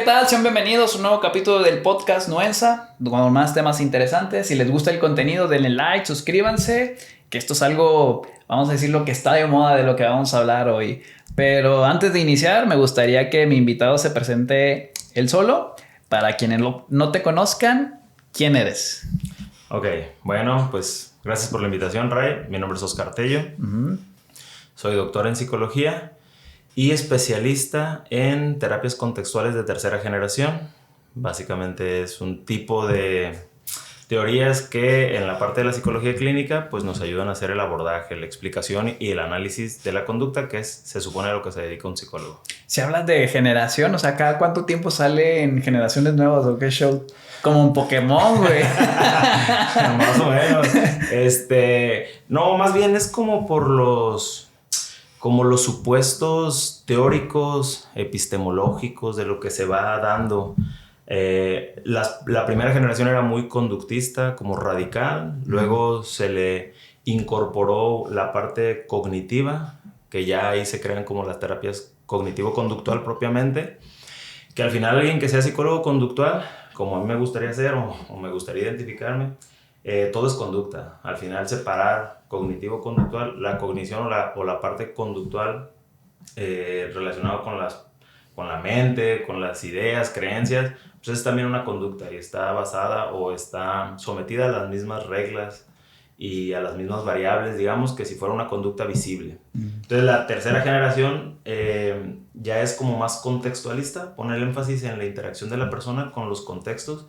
tal? Sean bienvenidos a un nuevo capítulo del podcast Nuenza, con más temas interesantes. Si les gusta el contenido, denle like, suscríbanse, que esto es algo, vamos a decir, lo que está de moda de lo que vamos a hablar hoy. Pero antes de iniciar, me gustaría que mi invitado se presente él solo. Para quienes no te conozcan, ¿quién eres? Ok, bueno, pues gracias por la invitación, Ray. Mi nombre es Oscar Tello. Soy doctor en psicología y especialista en terapias contextuales de tercera generación. Básicamente es un tipo de teorías que en la parte de la psicología clínica pues nos ayudan a hacer el abordaje, la explicación y el análisis de la conducta, que se supone a lo que se dedica un psicólogo. Si hablas de generación, o sea, ¿cada cuánto tiempo sale en generaciones nuevas o qué show? Como un Pokémon, güey. Más o menos. No, más bien es como por los supuestos teóricos, epistemológicos de lo que se va dando. La primera generación era muy conductista, como radical. Luego se le incorporó la parte cognitiva, que ya ahí se crean como las terapias cognitivo-conductual propiamente. Que al final alguien que sea psicólogo conductual, como a mí me gustaría ser o me gustaría identificarme, todo es conducta. Al final separar cognitivo-conductual, la cognición o la parte conductual relacionada con la mente, con las ideas, creencias, pues es también una conducta y está basada o está sometida a las mismas reglas y a las mismas variables, digamos, que si fuera una conducta visible. Entonces la tercera generación ya es como más contextualista, pone el énfasis en la interacción de la persona con los contextos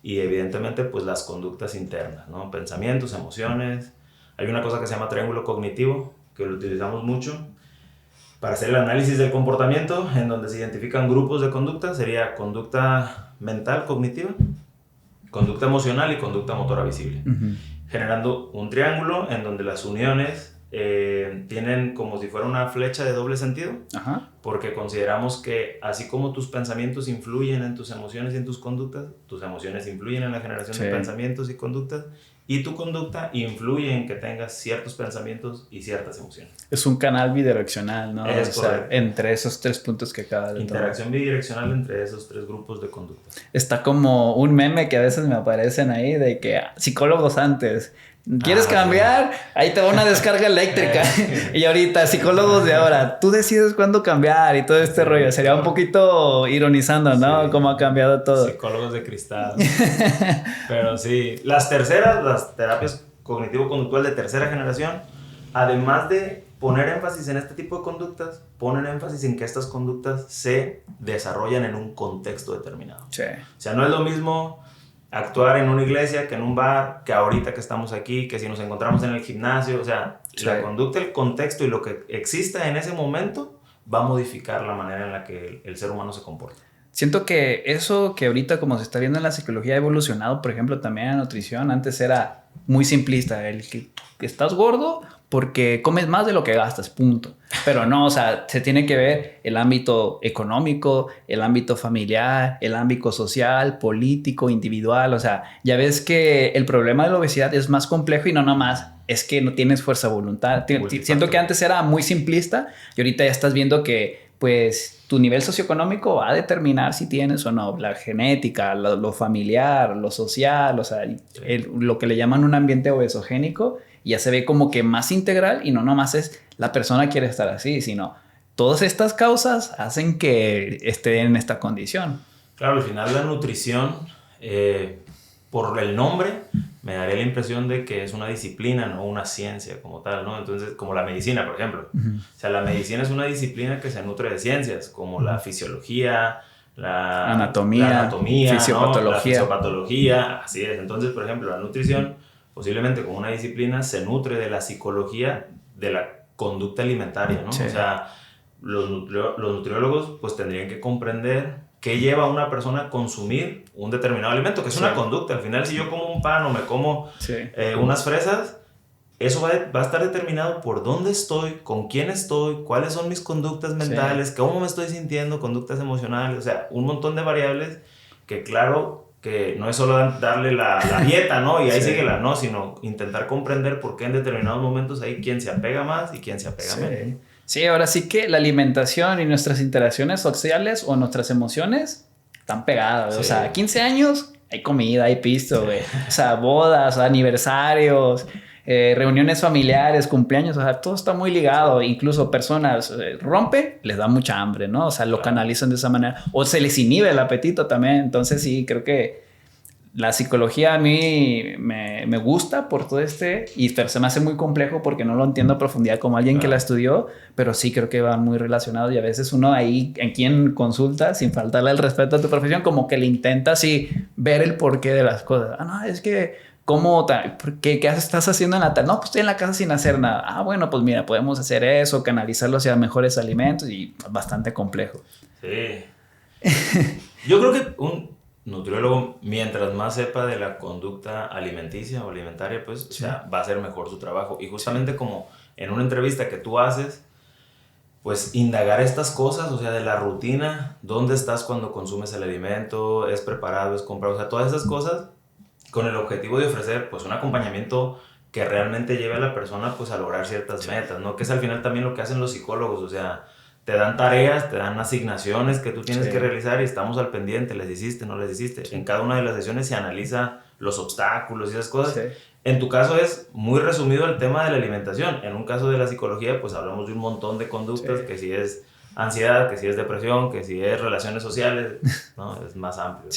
y evidentemente pues las conductas internas, ¿no? Pensamientos, emociones. Hay una cosa que se llama triángulo cognitivo, que lo utilizamos mucho para hacer el análisis del comportamiento, en donde se identifican grupos de conducta. Sería conducta mental cognitiva, conducta emocional y conducta motora visible. Generando un triángulo en donde las uniones tienen como si fuera una flecha de doble sentido. Ajá. Porque consideramos que así como tus pensamientos influyen en tus emociones y en tus conductas, tus emociones influyen en la generación de pensamientos y conductas, y tu conducta influye en que tengas ciertos pensamientos y ciertas emociones. Es un canal bidireccional, ¿no? Es correcto. Entre esos tres puntos que acaba de Interacción bidireccional entre esos tres grupos de conducta. Está como un meme que a veces me aparecen ahí de que psicólogos antes... ¿Quieres cambiar? Sí. Ahí te va una descarga eléctrica. Y ahorita, psicólogos de ahora, tú decides cuándo cambiar y todo este rollo. Sería un poquito ironizando, ¿no? Sí. Cómo ha cambiado todo. Psicólogos de cristal. Pero sí, las terapias cognitivo-conductual de tercera generación, además de poner énfasis en este tipo de conductas, ponen énfasis en que estas conductas se desarrollan en un contexto determinado. Sí. O sea, no es lo mismo actuar en una iglesia que en un bar, que ahorita que estamos aquí, que si nos encontramos en el gimnasio. O sea, sí. La conducta, el contexto y lo que exista en ese momento va a modificar la manera en la que el ser humano se comporta. Siento que eso que ahorita como se está viendo en la psicología ha evolucionado, por ejemplo, también en la nutrición. Antes era muy simplista, el que estás gordo porque comes más de lo que gastas, punto. Pero no, o sea, se tiene que ver el ámbito económico, el ámbito familiar, el ámbito social, político, individual. O sea, ya ves que el problema de la obesidad es más complejo y no nomás es que no tienes fuerza de voluntad. Siento que antes era muy simplista y ahorita ya estás viendo que pues tu nivel socioeconómico va a determinar si tienes o no la genética, lo familiar, lo social, o sea, lo que le llaman un ambiente obesogénico. Ya se ve como que más integral y no nomás es la persona quiere estar así, sino todas estas causas hacen que esté en esta condición. Claro, al final la nutrición, por el nombre, me daría la impresión de que es una disciplina, no una ciencia como tal, ¿no? Entonces, como la medicina, por ejemplo. O sea, la medicina es una disciplina que se nutre de ciencias, como la fisiología, la anatomía, fisiopatología. ¿No? La fisiopatología, así es. Entonces, por ejemplo, la nutrición, posiblemente como una disciplina, se nutre de la psicología de la conducta alimentaria, ¿no? Sí. O sea, los nutriólogos pues tendrían que comprender qué lleva a una persona a consumir un determinado alimento, que es una conducta. Al final, si yo como un pan o me como unas fresas, eso va a estar determinado por dónde estoy, con quién estoy, cuáles son mis conductas mentales, cómo me estoy sintiendo, conductas emocionales, o sea, un montón de variables que claro que no es solo darle la dieta, ¿no? Y ahí síguela, no, sino intentar comprender por qué en determinados momentos hay quien se apega más y quien se apega menos. Sí, ahora sí que la alimentación y nuestras interacciones sociales o nuestras emociones están pegadas. Sí. O sea, 15 años, hay comida, hay pisto, güey. O sea, bodas, aniversarios, reuniones familiares, cumpleaños, o sea, todo está muy ligado. Incluso personas rompen, les da mucha hambre, ¿no? O sea, lo canalizan de esa manera. O se les inhibe el apetito también. Entonces sí, creo que la psicología a mí me gusta por todo pero se me hace muy complejo porque no lo entiendo a profundidad como alguien que la estudió, pero sí creo que van muy relacionados y a veces uno ahí en quien consulta, sin faltarle el respeto a tu profesión, como que le intenta así ver el porqué de las cosas. Ah, no, es que ¿qué estás haciendo en la tarde? No, pues estoy en la casa sin hacer nada. Ah, bueno, pues mira, podemos hacer eso, canalizarlo hacia mejores alimentos y bastante complejo. Sí. Yo creo que un nutriólogo, mientras más sepa de la conducta alimenticia o alimentaria, pues, o sea, va a hacer mejor su trabajo. Y justamente como en una entrevista que tú haces, pues indagar estas cosas, o sea, de la rutina, dónde estás cuando consumes el alimento, es preparado, es comprado, o sea, todas esas cosas con el objetivo de ofrecer, pues, un acompañamiento que realmente lleve a la persona, pues, a lograr ciertas metas, ¿no? Que es al final también lo que hacen los psicólogos, o sea, te dan tareas, te dan asignaciones que tú tienes que realizar y estamos al pendiente, les hiciste, no les hiciste. En cada una de las sesiones se analiza los obstáculos y esas cosas. En tu caso es muy resumido el tema de la alimentación. En un caso de la psicología, pues hablamos de un montón de conductas, que si es ansiedad, que si es depresión, que si es relaciones sociales, ¿no? Es más amplio.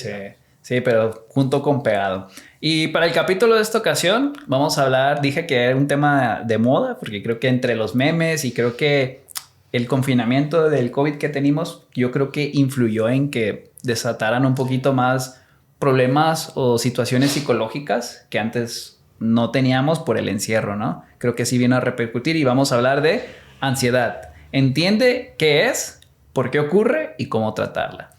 Sí, pero junto con pegado. Y para el capítulo de esta ocasión vamos a hablar, dije que era un tema de moda, porque creo que entre los memes y creo que el confinamiento del COVID que tenemos, yo creo que influyó en que desataran un poquito más problemas o situaciones psicológicas que antes no teníamos por el encierro, ¿no? Creo que sí vino a repercutir y vamos a hablar de ansiedad. Entiende qué es, por qué ocurre y cómo tratarla.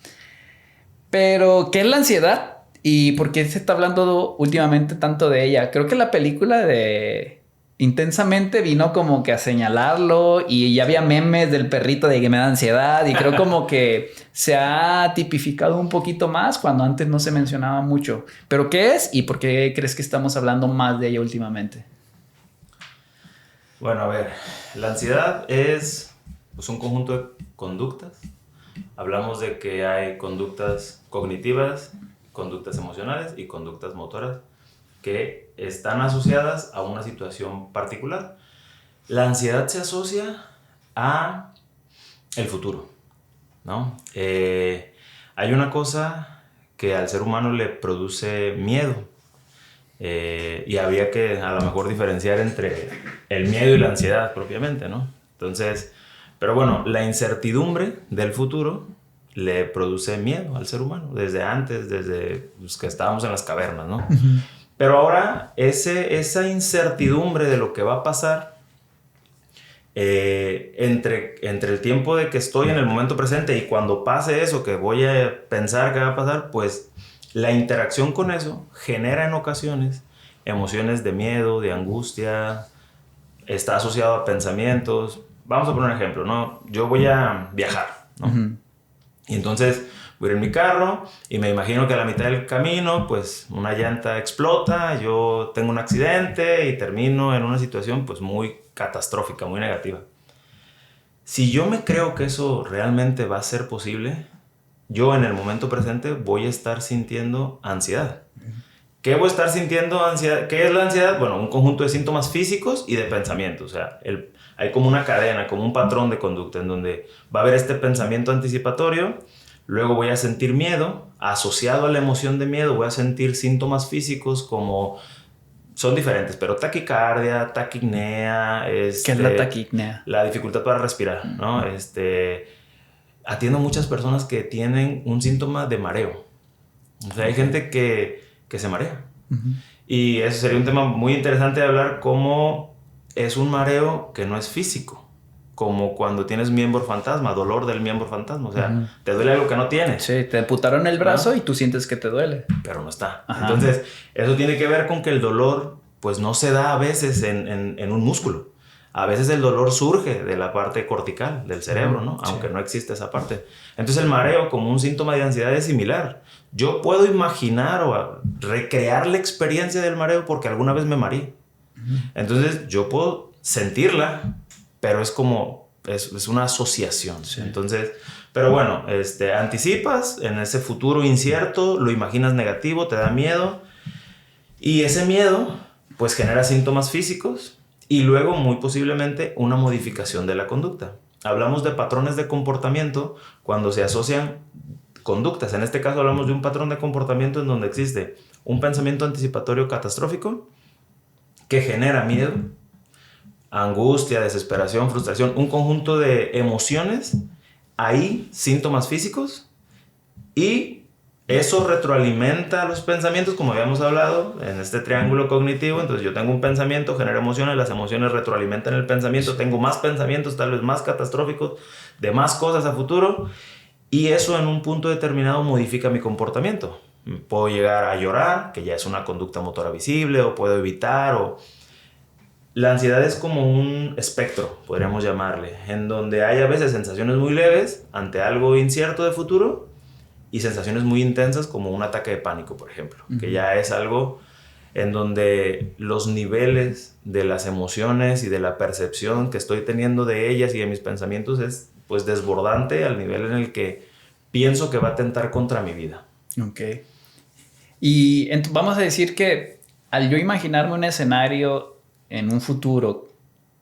Pero, ¿qué es la ansiedad? ¿Y por qué se está hablando últimamente tanto de ella? Creo que la película de Intensamente vino como que a señalarlo y ya había memes del perrito de que me da ansiedad y creo como que se ha tipificado un poquito más cuando antes no se mencionaba mucho. ¿Pero qué es y por qué crees que estamos hablando más de ella últimamente? Bueno, a ver, la ansiedad es pues, un conjunto de conductas. Hablamos de que hay conductas cognitivas, conductas emocionales y conductas motoras que están asociadas a una situación particular. La ansiedad se asocia a el futuro, ¿no? Hay una cosa que al ser humano le produce miedo y habría que a lo mejor diferenciar entre el miedo y la ansiedad propiamente, ¿no? Entonces, pero bueno, la incertidumbre del futuro le produce miedo al ser humano desde antes, desde pues, que estábamos en las cavernas, ¿no? Uh-huh. Pero ahora esa incertidumbre de lo que va a pasar entre el tiempo de que estoy en el momento presente y cuando pase eso que voy a pensar que va a pasar, pues la interacción con eso genera en ocasiones emociones de miedo, de angustia, está asociado a pensamientos. Vamos a poner un ejemplo, ¿no? Yo voy a viajar, ¿no? Uh-huh. Y entonces voy en mi carro y me imagino que a la mitad del camino, pues una llanta explota, yo tengo un accidente y termino en una situación pues muy catastrófica, muy negativa. Si yo me creo que eso realmente va a ser posible, yo en el momento presente voy a estar sintiendo ansiedad. ¿Qué voy a estar sintiendo ansiedad? ¿Qué es la ansiedad? Bueno, un conjunto de síntomas físicos y de pensamientos. O sea, hay como una cadena, como un patrón de conducta en donde va a haber este pensamiento anticipatorio. Luego voy a sentir miedo, asociado a la emoción de miedo voy a sentir síntomas físicos como, son diferentes, pero taquicardia, taquipnea. ¿Qué es la taquipnea? La dificultad para respirar, ¿no? Atiendo muchas personas que tienen un síntoma de mareo. O sea, hay gente que se marea. Uh-huh. Y eso sería un tema muy interesante de hablar, cómo es un mareo que no es físico. Como cuando tienes miembro fantasma, dolor del miembro fantasma. O sea, uh-huh. Te duele algo que no tienes. Sí, te amputaron el brazo, ¿no? Y tú sientes que te duele. Pero no está. Ajá. Entonces, eso tiene que ver con que el dolor, pues no se da a veces en un músculo. A veces el dolor surge de la parte cortical del cerebro, ¿no? Sí. Aunque no existe esa parte. Entonces, el mareo como un síntoma de ansiedad es similar. Yo puedo imaginar o recrear la experiencia del mareo porque alguna vez me mareé. Uh-huh. Entonces, yo puedo sentirla, pero es como es una asociación. Sí. Entonces, pero bueno, anticipas en ese futuro incierto, lo imaginas negativo, te da miedo. Y ese miedo, pues genera síntomas físicos y luego, muy posiblemente, una modificación de la conducta. Hablamos de patrones de comportamiento cuando se asocian conductas. En este caso hablamos de un patrón de comportamiento en donde existe un pensamiento anticipatorio catastrófico que genera miedo, angustia, desesperación, frustración, un conjunto de emociones, ahí síntomas físicos, y eso retroalimenta los pensamientos, como habíamos hablado en este triángulo cognitivo. Entonces yo tengo un pensamiento, genero emociones, las emociones retroalimentan el pensamiento, tengo más pensamientos, tal vez más catastróficos, de más cosas a futuro, y eso en un punto determinado modifica mi comportamiento. Puedo llegar a llorar, que ya es una conducta motora visible, o puedo evitar, o... La ansiedad es como un espectro, podríamos llamarle, en donde hay a veces sensaciones muy leves ante algo incierto de futuro y sensaciones muy intensas como un ataque de pánico, por ejemplo, que ya es algo en donde los niveles de las emociones y de la percepción que estoy teniendo de ellas y de mis pensamientos es pues desbordante al nivel en el que pienso que va a atentar contra mi vida. Ok. Y vamos a decir que al yo imaginarme un escenario en un futuro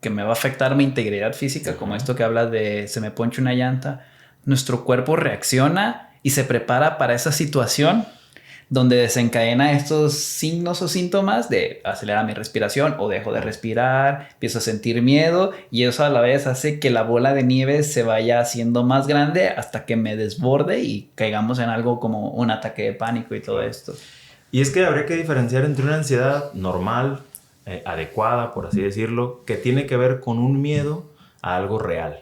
que me va a afectar mi integridad física, como esto que habla de se me poncha una llanta, nuestro cuerpo reacciona y se prepara para esa situación donde desencadena estos signos o síntomas de acelera mi respiración o dejo de respirar, empiezo a sentir miedo, y eso a la vez hace que la bola de nieve se vaya haciendo más grande hasta que me desborde y caigamos en algo como un ataque de pánico y todo esto. Y es que habría que diferenciar entre una ansiedad normal, adecuada, por así decirlo, que tiene que ver con un miedo a algo real.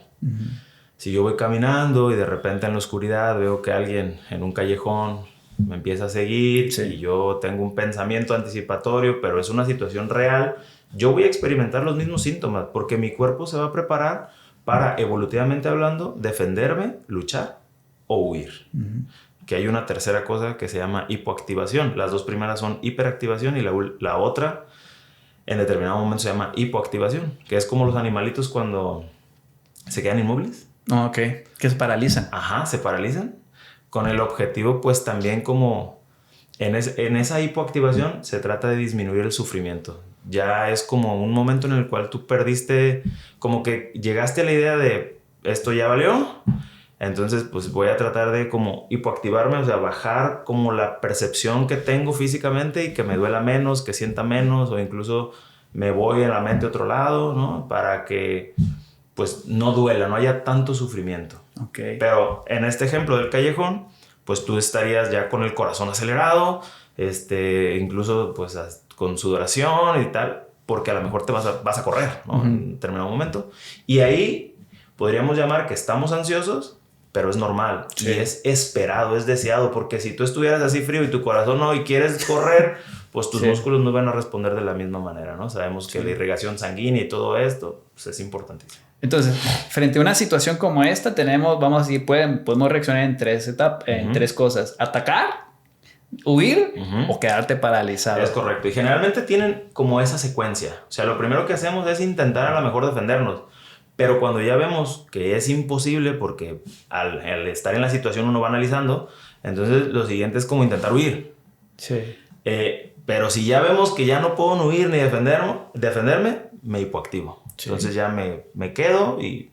Si yo voy caminando y de repente en la oscuridad veo que alguien en un callejón me empieza a seguir, y yo tengo un pensamiento anticipatorio, pero es una situación real, yo voy a experimentar los mismos síntomas porque mi cuerpo se va a preparar para, evolutivamente hablando, defenderme, luchar o huir. Que hay una tercera cosa que se llama hipoactivación. Las dos primeras son hiperactivación y la otra en determinado momento se llama hipoactivación, que es como los animalitos cuando se quedan inmóviles. Ok, que se paralizan. Ajá, se paralizan. Con el objetivo, pues también como en esa hipoactivación se trata de disminuir el sufrimiento. Ya es como un momento en el cual tú perdiste, como que llegaste a la idea de esto ya valió, entonces pues voy a tratar de como hipoactivarme, o sea, bajar como la percepción que tengo físicamente y que me duela menos, que sienta menos, o incluso me voy en la mente a otro lado, ¿no? Para que pues no duela, no haya tanto sufrimiento. Okay. Pero en este ejemplo del callejón, pues tú estarías ya con el corazón acelerado, incluso pues con sudoración y tal, porque a lo mejor te vas a correr, ¿no? En determinado momento. Y ahí podríamos llamar que estamos ansiosos, pero es normal. Sí. Y es esperado, es deseado, porque si tú estuvieras así frío y tu corazón no, y quieres correr, pues tus músculos no van a responder de la misma manera, ¿no? Sabemos que la irrigación sanguínea y todo esto, pues es importantísimo. Entonces, frente a una situación como esta, vamos a decir, podemos reaccionar en tres etapas, en tres cosas: atacar, huir o quedarte paralizado. Es correcto. Y generalmente tienen como esa secuencia. O sea, lo primero que hacemos es intentar a lo mejor defendernos. Pero cuando ya vemos que es imposible, porque al estar en la situación uno va analizando, entonces lo siguiente es como intentar huir. Sí. Pero si ya vemos que ya no puedo huir ni defenderme, me hipoactivo. Sí. Entonces ya me quedo, y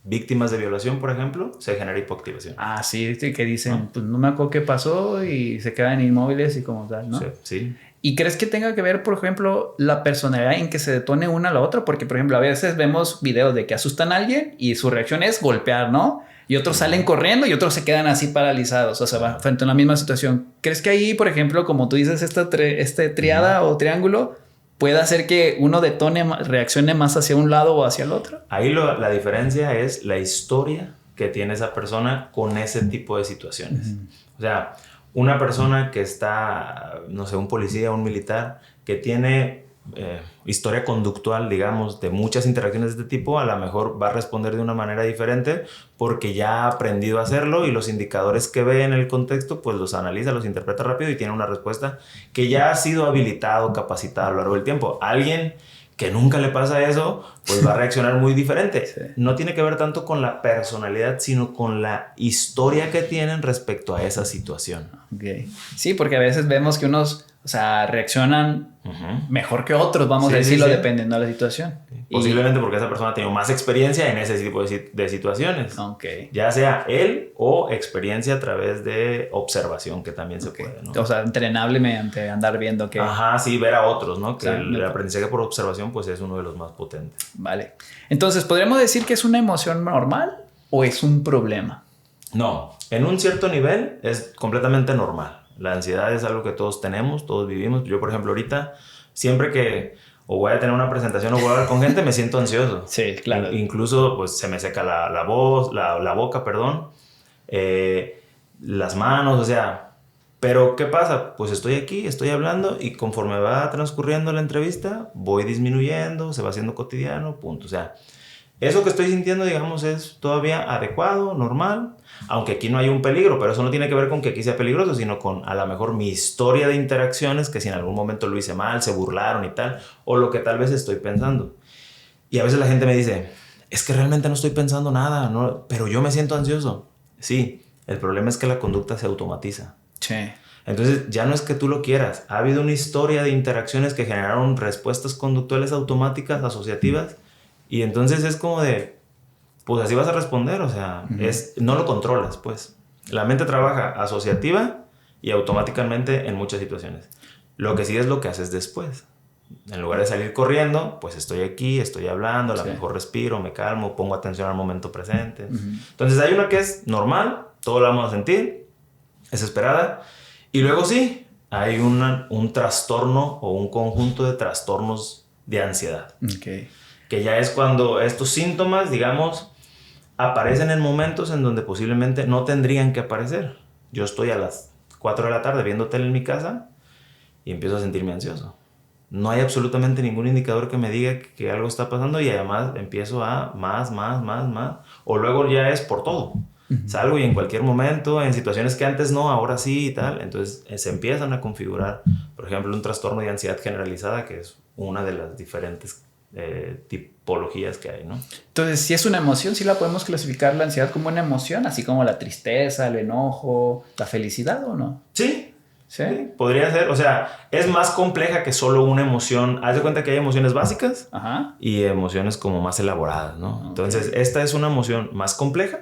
víctimas de violación, por ejemplo, se genera hipoactivación. Ah, sí, que dicen, pues no me acuerdo qué pasó, y se quedan inmóviles y como tal, ¿no? Sí, sí. ¿Y crees que tenga que ver, por ejemplo, la personalidad en que se detone una a la otra? Porque, por ejemplo, a veces vemos videos de que asustan a alguien y su reacción es golpear, ¿no? Y otros salen corriendo y otros se quedan así paralizados, o sea, frente a la misma situación. ¿Crees que ahí, por ejemplo, como tú dices, esta triada o triángulo puede hacer que uno reaccione más hacia un lado o hacia el otro? Ahí la diferencia es la historia que tiene esa persona con ese tipo de situaciones. O sea, una persona que está, no sé, un policía, un militar, que tiene historia conductual, digamos, de muchas interacciones de este tipo, a lo mejor va a responder de una manera diferente porque ya ha aprendido a hacerlo, y los indicadores que ve en el contexto, pues los analiza, los interpreta rápido y tiene una respuesta que ya ha sido habilitado, capacitado a lo largo del tiempo. Alguien que nunca le pasa eso, pues va a reaccionar muy diferente. Sí. No tiene que ver tanto con la personalidad, sino con la historia que tienen respecto a esa situación. Okay. Sí, porque a veces vemos que unos, o sea, reaccionan mejor que otros, vamos a decirlo, dependiendo de la situación. Posiblemente porque esa persona ha tenido más experiencia en ese tipo de situaciones. Okay. Ya sea él o experiencia a través de observación, que también se puede, ¿no? O sea, entrenable mediante andar viendo que... Ajá, sí, ver a otros, ¿no? Que el aprendizaje por observación, pues es uno de los más potentes. Vale. Entonces, ¿podríamos decir que es una emoción normal o es un problema? No, en un cierto nivel es completamente normal. La ansiedad es algo que todos tenemos, todos vivimos. Yo, por ejemplo, ahorita, siempre que o voy a tener una presentación o voy a hablar con gente, me siento ansioso. Sí, claro. Incluso, pues, se me seca la voz, la boca, perdón, las manos, o sea... Pero, ¿qué pasa? Pues estoy aquí, estoy hablando y conforme va transcurriendo la entrevista, voy disminuyendo, se va haciendo cotidiano, punto. O sea, eso que estoy sintiendo, digamos, es todavía adecuado, normal, aunque aquí no hay un peligro, pero eso no tiene que ver con que aquí sea peligroso, sino con a lo mejor mi historia de interacciones, que si en algún momento lo hice mal, se burlaron y tal, o lo que tal vez estoy pensando. Y a veces la gente me dice, es que realmente no estoy pensando nada, ¿no? Pero yo me siento ansioso. Sí, el problema es que la conducta se automatiza. Sí. Entonces ya no es que tú lo quieras, ha habido una historia de interacciones que generaron respuestas conductuales automáticas, asociativas, y entonces es como de, pues así vas a responder, o sea, no lo controlas, pues. La mente trabaja asociativa y automáticamente en muchas situaciones. Lo que sí es lo que haces después. En lugar de salir corriendo, pues estoy aquí, estoy hablando, a lo mejor respiro, me calmo, pongo atención al momento presente. Entonces hay una que es normal, todos la vamos a sentir, es esperada, y luego sí, hay un trastorno o un conjunto de trastornos de ansiedad. Okay. Que ya es cuando estos síntomas, digamos, aparecen en momentos en donde posiblemente no tendrían que aparecer. Yo estoy a las 4 de la tarde viendo tele en mi casa y empiezo a sentirme ansioso. No hay absolutamente ningún indicador que me diga que algo está pasando y además empiezo a más. O luego ya es por todo. Salgo y en cualquier momento, en situaciones que antes no, ahora sí y tal. Entonces se empiezan a configurar, por ejemplo, un trastorno de ansiedad generalizada, que es una de las diferentes tipologías que hay, ¿no? Entonces, si es una emoción, sí la podemos clasificar la ansiedad como una emoción, así como la tristeza, el enojo, la felicidad, ¿o no? Sí. Sí, podría ser. O sea, es más compleja que solo una emoción. Haz de cuenta que hay emociones básicas y emociones como más elaboradas, ¿no? Okay. Entonces, esta es una emoción más compleja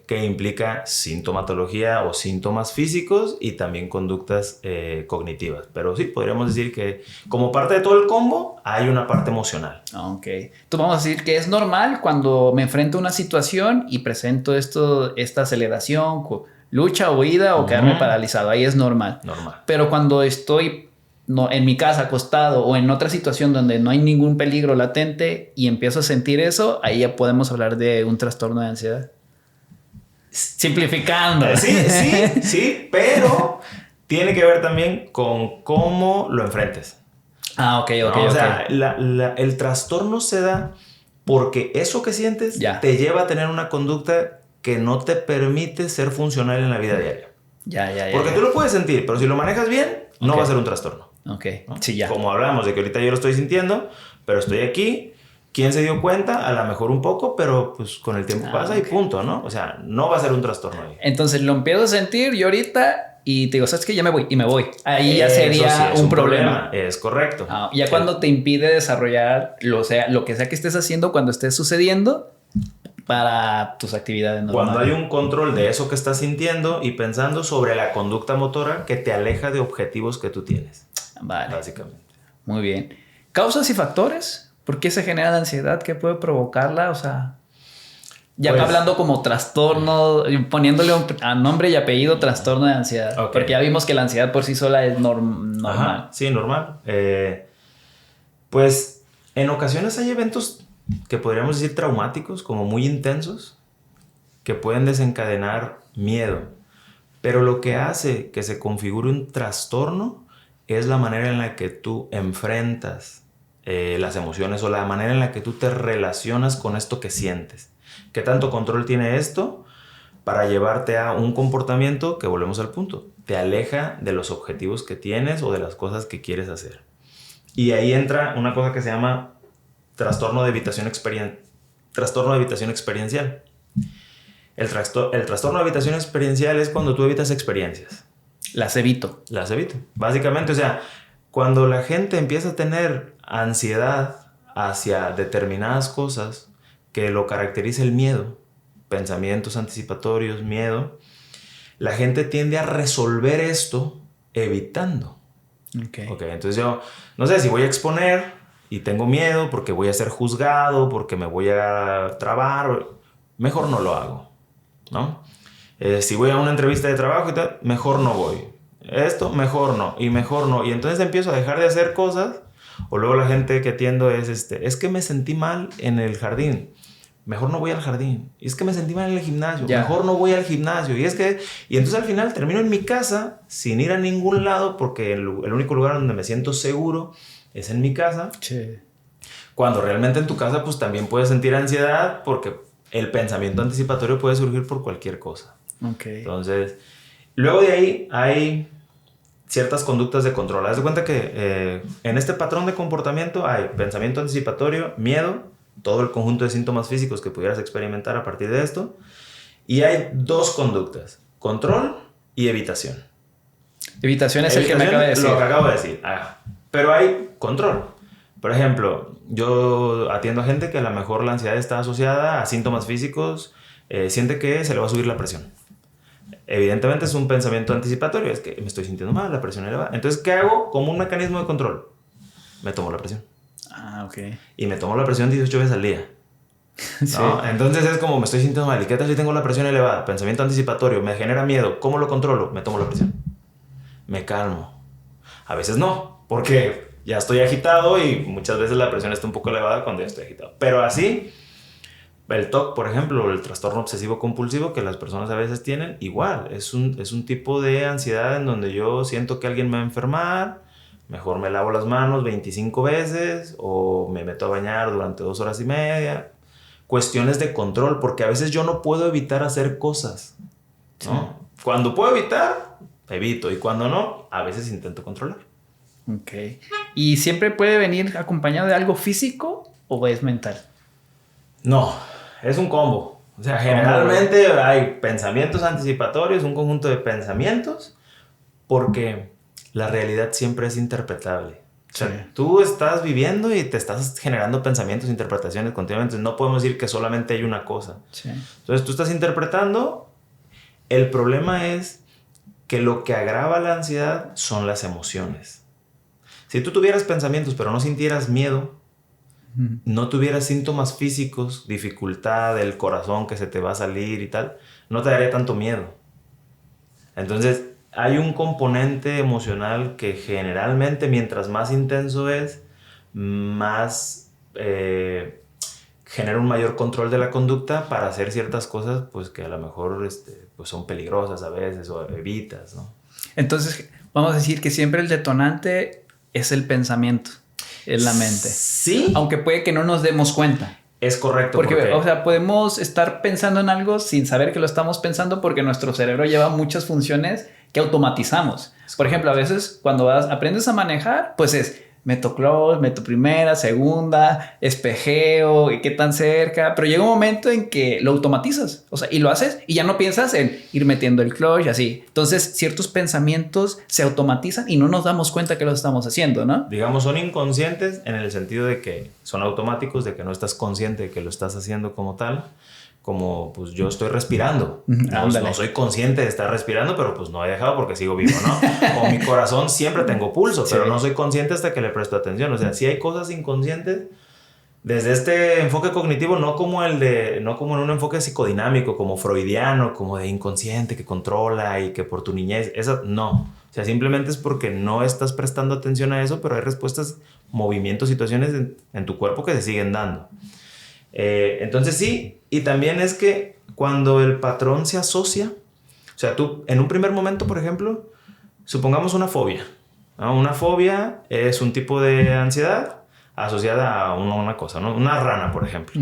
que implica sintomatología o síntomas físicos y también conductas cognitivas. Pero sí, podríamos decir que como parte de todo el combo hay una parte emocional. Ok. Entonces vamos a decir que es normal cuando me enfrento a una situación y presento esta aceleración, lucha, huida o quedarme paralizado. Ahí es normal. Pero cuando estoy en mi casa acostado o en otra situación donde no hay ningún peligro latente y empiezo a sentir eso, ahí ya podemos hablar de un trastorno de ansiedad. Simplificando. Sí, pero tiene que ver también con cómo lo enfrentes. Ok. O sea, el trastorno se da porque eso que sientes te lleva a tener una conducta que no te permite ser funcional en la vida diaria. Porque tú lo puedes sentir, pero si lo manejas bien, no va a ser un trastorno. ¿no? Sí, ya. Como hablamos de que ahorita yo lo estoy sintiendo, pero estoy aquí. ¿Quién se dio cuenta? A lo mejor un poco, pero pues con el tiempo pasa y punto, ¿no? O sea, no va a ser un trastorno ahí. Entonces lo empiezo a sentir yo ahorita y te digo, ¿sabes qué? Ya me voy y me voy. Ahí ya sería un problema. Es correcto. Ya cuando te impide desarrollar lo que sea que estés haciendo cuando esté sucediendo para tus actividades normales. Cuando hay un control de eso que estás sintiendo y pensando sobre la conducta motora que te aleja de objetivos que tú tienes. Vale. Básicamente. Muy bien. ¿Causas y factores? ¿Por qué se genera la ansiedad? ¿Qué puede provocarla? O sea, ya pues, hablando como trastorno, poniéndole a nombre y apellido trastorno de ansiedad. Porque ya vimos que la ansiedad por sí sola es normal. Sí, normal. Pues en ocasiones hay eventos que podríamos decir traumáticos, como muy intensos, que pueden desencadenar miedo. Pero lo que hace que se configure un trastorno es la manera en la que tú enfrentas las emociones o la manera en la que tú te relacionas con esto que sientes. ¿Qué tanto control tiene esto para llevarte a un comportamiento que, volvemos al punto, te aleja de los objetivos que tienes o de las cosas que quieres hacer? Y ahí entra una cosa que se llama trastorno de evitación experiencial. El trastorno de evitación experiencial es cuando tú evitas experiencias. Las evito. Básicamente, o sea, cuando la gente empieza a tener ansiedad hacia determinadas cosas que lo caracteriza el miedo, pensamientos anticipatorios, miedo, la gente tiende a resolver esto evitando. Ok, entonces yo, no sé, si voy a exponer y tengo miedo porque voy a ser juzgado, porque me voy a trabar, mejor no lo hago, ¿no? Si voy a una entrevista de trabajo y tal, mejor no voy. Esto, mejor no. Y entonces empiezo a dejar de hacer cosas. O luego la gente que atiendo es que me sentí mal en el jardín. Mejor no voy al jardín. Y es que me sentí mal en el gimnasio. Mejor no voy al gimnasio. Y entonces al final termino en mi casa sin ir a ningún lado porque el único lugar donde me siento seguro es en mi casa. Sí. Cuando realmente en tu casa pues también puedes sentir ansiedad porque el pensamiento anticipatorio puede surgir por cualquier cosa. Okay. Entonces, luego de ahí hay ciertas conductas de control. Haz de cuenta que en este patrón de comportamiento hay pensamiento anticipatorio, miedo, todo el conjunto de síntomas físicos que pudieras experimentar a partir de esto. Y hay dos conductas, control y evitación. Evitación es el que me acaba de decir. Lo que acabo de decir. Pero hay control. Por ejemplo, yo atiendo a gente que a lo mejor la ansiedad está asociada a síntomas físicos, siente que se le va a subir la presión. Evidentemente es un pensamiento anticipatorio, es que me estoy sintiendo mal, la presión elevada. Entonces, ¿qué hago? Como un mecanismo de control, me tomo la presión. Ok. Y me tomo la presión 18 veces al día. ¿No? Sí. Entonces es como me estoy sintiendo mal. ¿Y qué tal si tengo la presión elevada? Pensamiento anticipatorio, me genera miedo. ¿Cómo lo controlo? Me tomo la presión. Me calmo. A veces no, porque ya estoy agitado y muchas veces la presión está un poco elevada cuando ya estoy agitado. Pero así, el TOC, por ejemplo, el trastorno obsesivo compulsivo que las personas a veces tienen, igual, es un tipo de ansiedad en donde yo siento que alguien me va a enfermar, mejor me lavo las manos 25 veces o me meto a bañar durante 2 horas y media. Cuestiones de control, porque a veces yo no puedo evitar hacer cosas, ¿no? Sí. Cuando puedo evitar, evito, y cuando no, a veces intento controlar. Ok. ¿Y siempre puede venir acompañado de algo físico o es mental? No, es un combo. O sea, generalmente hay pensamientos anticipatorios, un conjunto de pensamientos, porque la realidad siempre es interpretable. O sea, sí. Tú estás viviendo y te estás generando pensamientos, interpretaciones continuamente. No podemos decir que solamente hay una cosa. Sí. Entonces tú estás interpretando. El problema es que lo que agrava la ansiedad son las emociones. Si tú tuvieras pensamientos pero no sintieras miedo, no tuvieras síntomas físicos, dificultad del corazón que se te va a salir y tal, no te daría tanto miedo. Entonces, hay un componente emocional que generalmente, mientras más intenso es, más genera un mayor control de la conducta para hacer ciertas cosas pues, que a lo mejor pues son peligrosas a veces o evitas, ¿no? Entonces, vamos a decir que siempre el detonante es el pensamiento. En la mente. Sí. Aunque puede que no nos demos cuenta. Es correcto. Porque, o sea, podemos estar pensando en algo sin saber que lo estamos pensando porque nuestro cerebro lleva muchas funciones que automatizamos. Por ejemplo, a veces cuando aprendes a manejar, pues es meto clutch, meto primera, segunda, espejeo, y qué tan cerca. Pero llega un momento en que lo automatizas, o sea, y lo haces y ya no piensas en ir metiendo el clutch así. Entonces, ciertos pensamientos se automatizan y no nos damos cuenta que lo estamos haciendo, ¿no? Digamos, son inconscientes en el sentido de que son automáticos, de que no estás consciente de que lo estás haciendo como tal. Como, pues, yo estoy respirando. No soy consciente de estar respirando, pero pues no he dejado porque sigo vivo, ¿no? O mi corazón siempre tengo pulso, pero no soy consciente hasta que le presto atención. O sea, sí hay cosas inconscientes desde este enfoque cognitivo, no como en un enfoque psicodinámico, como freudiano, como de inconsciente que controla y que por tu niñez, eso no. O sea, simplemente es porque no estás prestando atención a eso, pero hay respuestas, movimientos, situaciones en tu cuerpo que se siguen dando. Entonces sí, y también es que cuando el patrón se asocia, o sea, tú en un primer momento, por ejemplo, supongamos una fobia, ¿no? Una fobia es un tipo de ansiedad asociada a una cosa, ¿no? Una rana, por ejemplo.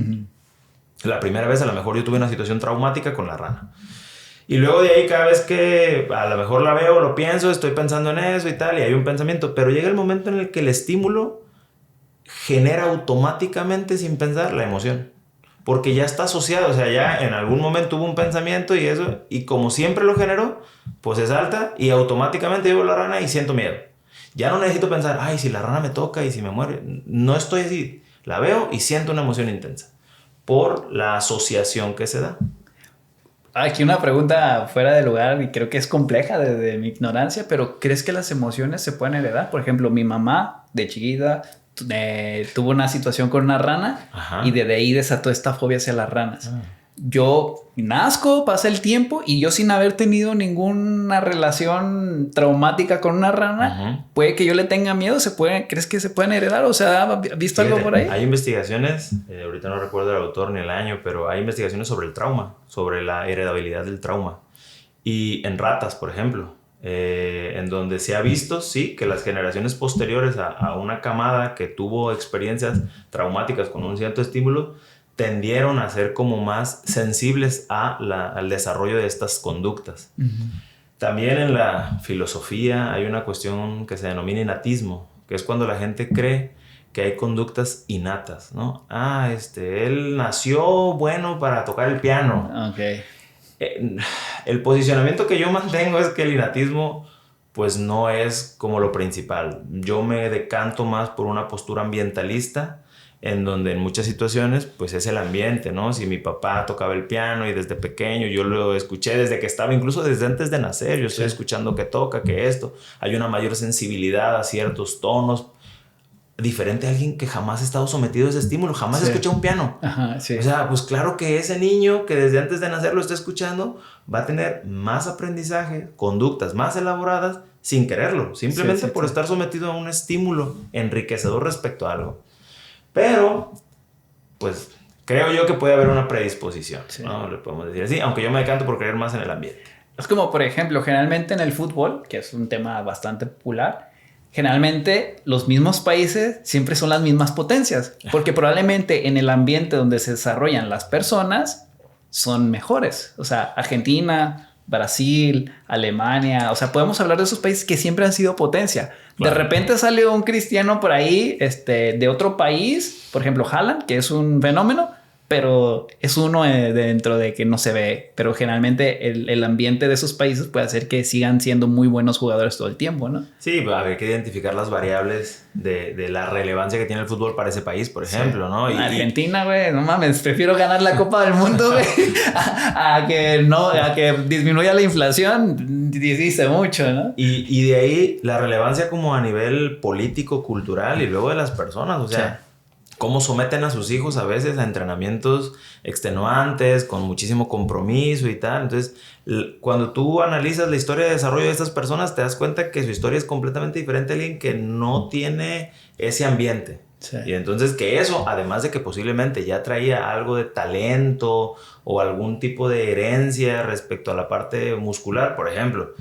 La primera vez a lo mejor yo tuve una situación traumática con la rana. Y luego de ahí cada vez que a lo mejor la veo, lo pienso, estoy pensando en eso y tal, y hay un pensamiento, pero llega el momento en el que el estímulo genera automáticamente sin pensar la emoción. Porque ya está asociado, o sea, ya en algún momento hubo un pensamiento y eso, y como siempre lo generó, pues se salta y automáticamente yo veo la rana y siento miedo. Ya no necesito pensar, ay, si la rana me toca y si me muere. No estoy así. La veo y siento una emoción intensa por la asociación que se da. Aquí una pregunta fuera de lugar y creo que es compleja desde mi ignorancia, pero ¿crees que las emociones se pueden heredar? Por ejemplo, mi mamá de chiquita tuvo una situación con una rana. Ajá. Y desde ahí desató esta fobia hacia las ranas. Yo nazco, pasa el tiempo y yo sin haber tenido ninguna relación traumática con una rana, puede que yo le tenga miedo. ¿Crees que se pueden heredar? O sea, ¿has visto algo por ahí? Hay investigaciones, ahorita no recuerdo el autor ni el año, pero hay investigaciones sobre el trauma, sobre la heredabilidad del trauma. Y en ratas, por ejemplo, en donde se ha visto, sí, que las generaciones posteriores a una camada que tuvo experiencias traumáticas con un cierto estímulo, tendieron a ser como más sensibles al desarrollo de estas conductas. También en la filosofía hay una cuestión que se denomina innatismo, que es cuando la gente cree que hay conductas innatas, ¿no? Él nació bueno para tocar el piano. Okay. El posicionamiento que yo mantengo es que el innatismo pues no es como lo principal. Yo me decanto más por una postura ambientalista, en donde en muchas situaciones pues es el ambiente, ¿no? Si mi papá tocaba el piano y desde pequeño yo lo escuché desde que estaba, incluso desde antes de nacer, yo estoy escuchando que toca, que esto, hay una mayor sensibilidad a ciertos tonos, diferente a alguien que jamás ha estado sometido a ese estímulo, jamás escucha un piano. Ajá, sí. O sea, pues claro que ese niño que desde antes de nacer lo está escuchando va a tener más aprendizaje, conductas más elaboradas sin quererlo, simplemente por estar sometido a un estímulo enriquecedor respecto a algo. Pero, pues, creo yo que puede haber una predisposición, ¿no? Le podemos decir así, aunque yo me decanto por creer más en el ambiente. Es como, por ejemplo, generalmente en el fútbol, que es un tema bastante popular, generalmente los mismos países siempre son las mismas potencias, porque probablemente en el ambiente donde se desarrollan las personas son mejores. O sea, Argentina, Brasil, Alemania, o sea, podemos hablar de esos países que siempre han sido potencia. Claro. De repente sale un cristiano por ahí, de otro país, por ejemplo, Haaland, que es un fenómeno, pero es uno dentro de que no se ve. Pero generalmente el ambiente de esos países puede hacer que sigan siendo muy buenos jugadores todo el tiempo, ¿no? Sí, hay que identificar las variables de la relevancia que tiene el fútbol para ese país, por ejemplo, ¿no? Argentina, güey, no mames, prefiero ganar la Copa del Mundo, güey, a que disminuya la inflación, dice mucho, ¿no? Y de ahí la relevancia como a nivel político, cultural y luego de las personas, o sea... cómo someten a sus hijos a veces a entrenamientos extenuantes, con muchísimo compromiso y tal. Entonces, cuando tú analizas la historia de desarrollo de estas personas, te das cuenta que su historia es completamente diferente a alguien que no tiene ese ambiente. Sí. Y entonces que eso, además de que posiblemente ya traía algo de talento o algún tipo de herencia respecto a la parte muscular, por ejemplo,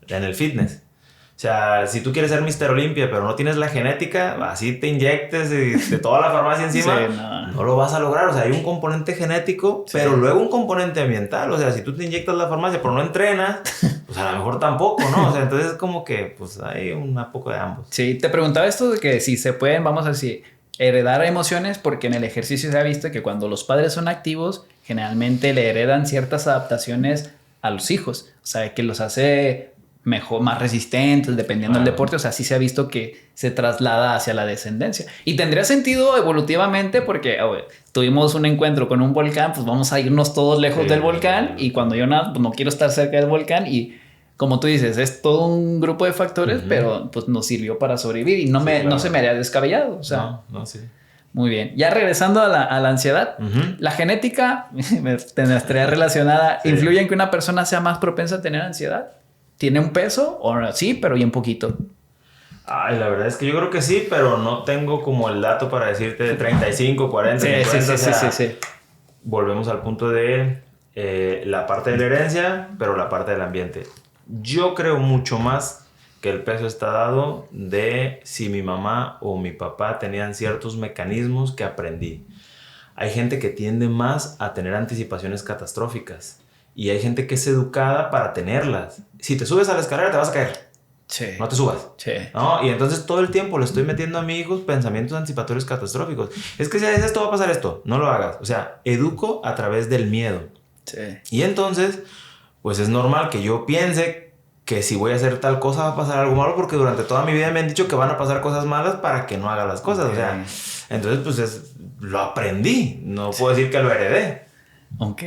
en el fitness. O sea, si tú quieres ser Mr. Olympia, pero no tienes la genética, así te inyectes de toda la farmacia encima, no lo vas a lograr. O sea, hay un componente genético, pero luego un componente ambiental. O sea, si tú te inyectas la farmacia, pero no entrenas, pues a lo mejor tampoco, ¿no? O sea, entonces es como que, pues hay un poco de ambos. Sí, te preguntaba esto de que si se pueden, vamos a decir, heredar emociones, porque en el ejercicio se ha visto que cuando los padres son activos, generalmente le heredan ciertas adaptaciones a los hijos. O sea, que los hace... mejor, más resistentes, dependiendo del deporte. O sea, sí se ha visto que se traslada hacia la descendencia. Y tendría sentido evolutivamente porque tuvimos un encuentro con un volcán, pues vamos a irnos todos lejos del volcán. Y cuando yo pues no quiero estar cerca del volcán. Y como tú dices, es todo un grupo de factores, pero pues nos sirvió para sobrevivir. Y no se me haría descabellado. O sea, sí. Muy bien. Ya regresando a la ansiedad, la genética estaría relacionada. ¿Influye en que una persona sea más propensa a tener ansiedad? ¿Tiene un peso? O sí, pero bien poquito. Ay, la verdad es que yo creo que sí, pero no tengo como el dato para decirte de 35, 40, 50. Sí. Volvemos al punto de la parte de la herencia, pero la parte del ambiente. Yo creo mucho más que el peso está dado de si mi mamá o mi papá tenían ciertos mecanismos que aprendí. Hay gente que tiende más a tener anticipaciones catastróficas. Y hay gente que es educada para tenerlas. Si te subes a la escalera te vas a caer. Sí. No te subas. Sí. ¿No? Y entonces todo el tiempo le estoy metiendo a mi hijo pensamientos anticipatorios catastróficos. Es que si haces esto va a pasar esto. No lo hagas. O sea, educo a través del miedo. Sí. Y entonces, pues es normal que yo piense que si voy a hacer tal cosa va a pasar algo malo porque durante toda mi vida me han dicho que van a pasar cosas malas para que no haga las cosas. Okay. O sea, entonces pues lo aprendí. No puedo decir que lo heredé. Ok.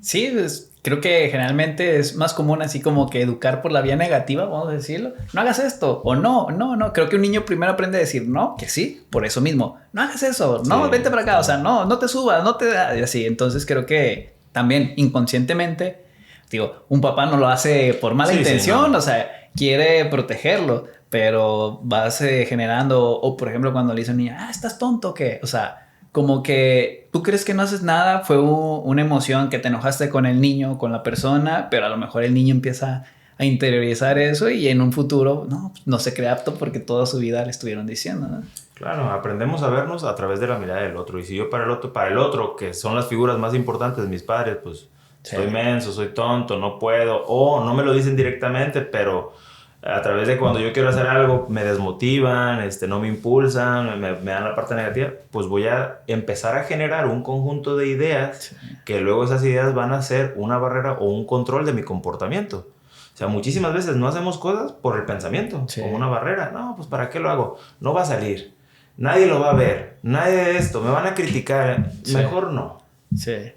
Sí, pues creo que generalmente es más común así como que educar por la vía negativa, vamos a decirlo. No hagas esto, o no. Creo que un niño primero aprende a decir no, que sí, por eso mismo. No hagas eso, no, sí, vente para acá, o sea, no te subas, no te... Y así, entonces creo que también inconscientemente, digo, un papá no lo hace por mala intención, sí, no. O sea, quiere protegerlo, pero vas generando, o por ejemplo cuando le dice a un niño, ¿estás tonto o qué? O sea... Como que tú crees que no haces nada, fue una emoción que te enojaste con el niño, con la persona, pero a lo mejor el niño empieza a interiorizar eso y en un futuro no se cree apto porque toda su vida le estuvieron diciendo, ¿no? Claro, aprendemos a vernos a través de la mirada del otro. Y si yo para el otro, que son las figuras más importantes de mis padres, pues sí. Soy menso, soy tonto, no puedo, o no me lo dicen directamente, pero... a través de cuando yo quiero hacer algo me desmotivan, no me impulsan, me dan la parte negativa, pues voy a empezar a generar un conjunto de ideas, sí. Que luego esas ideas van a ser una barrera o un control de mi comportamiento. O sea, muchísimas veces no hacemos cosas por el pensamiento, sí. Como una barrera. No, pues ¿para qué lo hago? No va a salir, nadie lo va a ver, nadie de esto, me van a criticar, sí. Mejor no. Sí,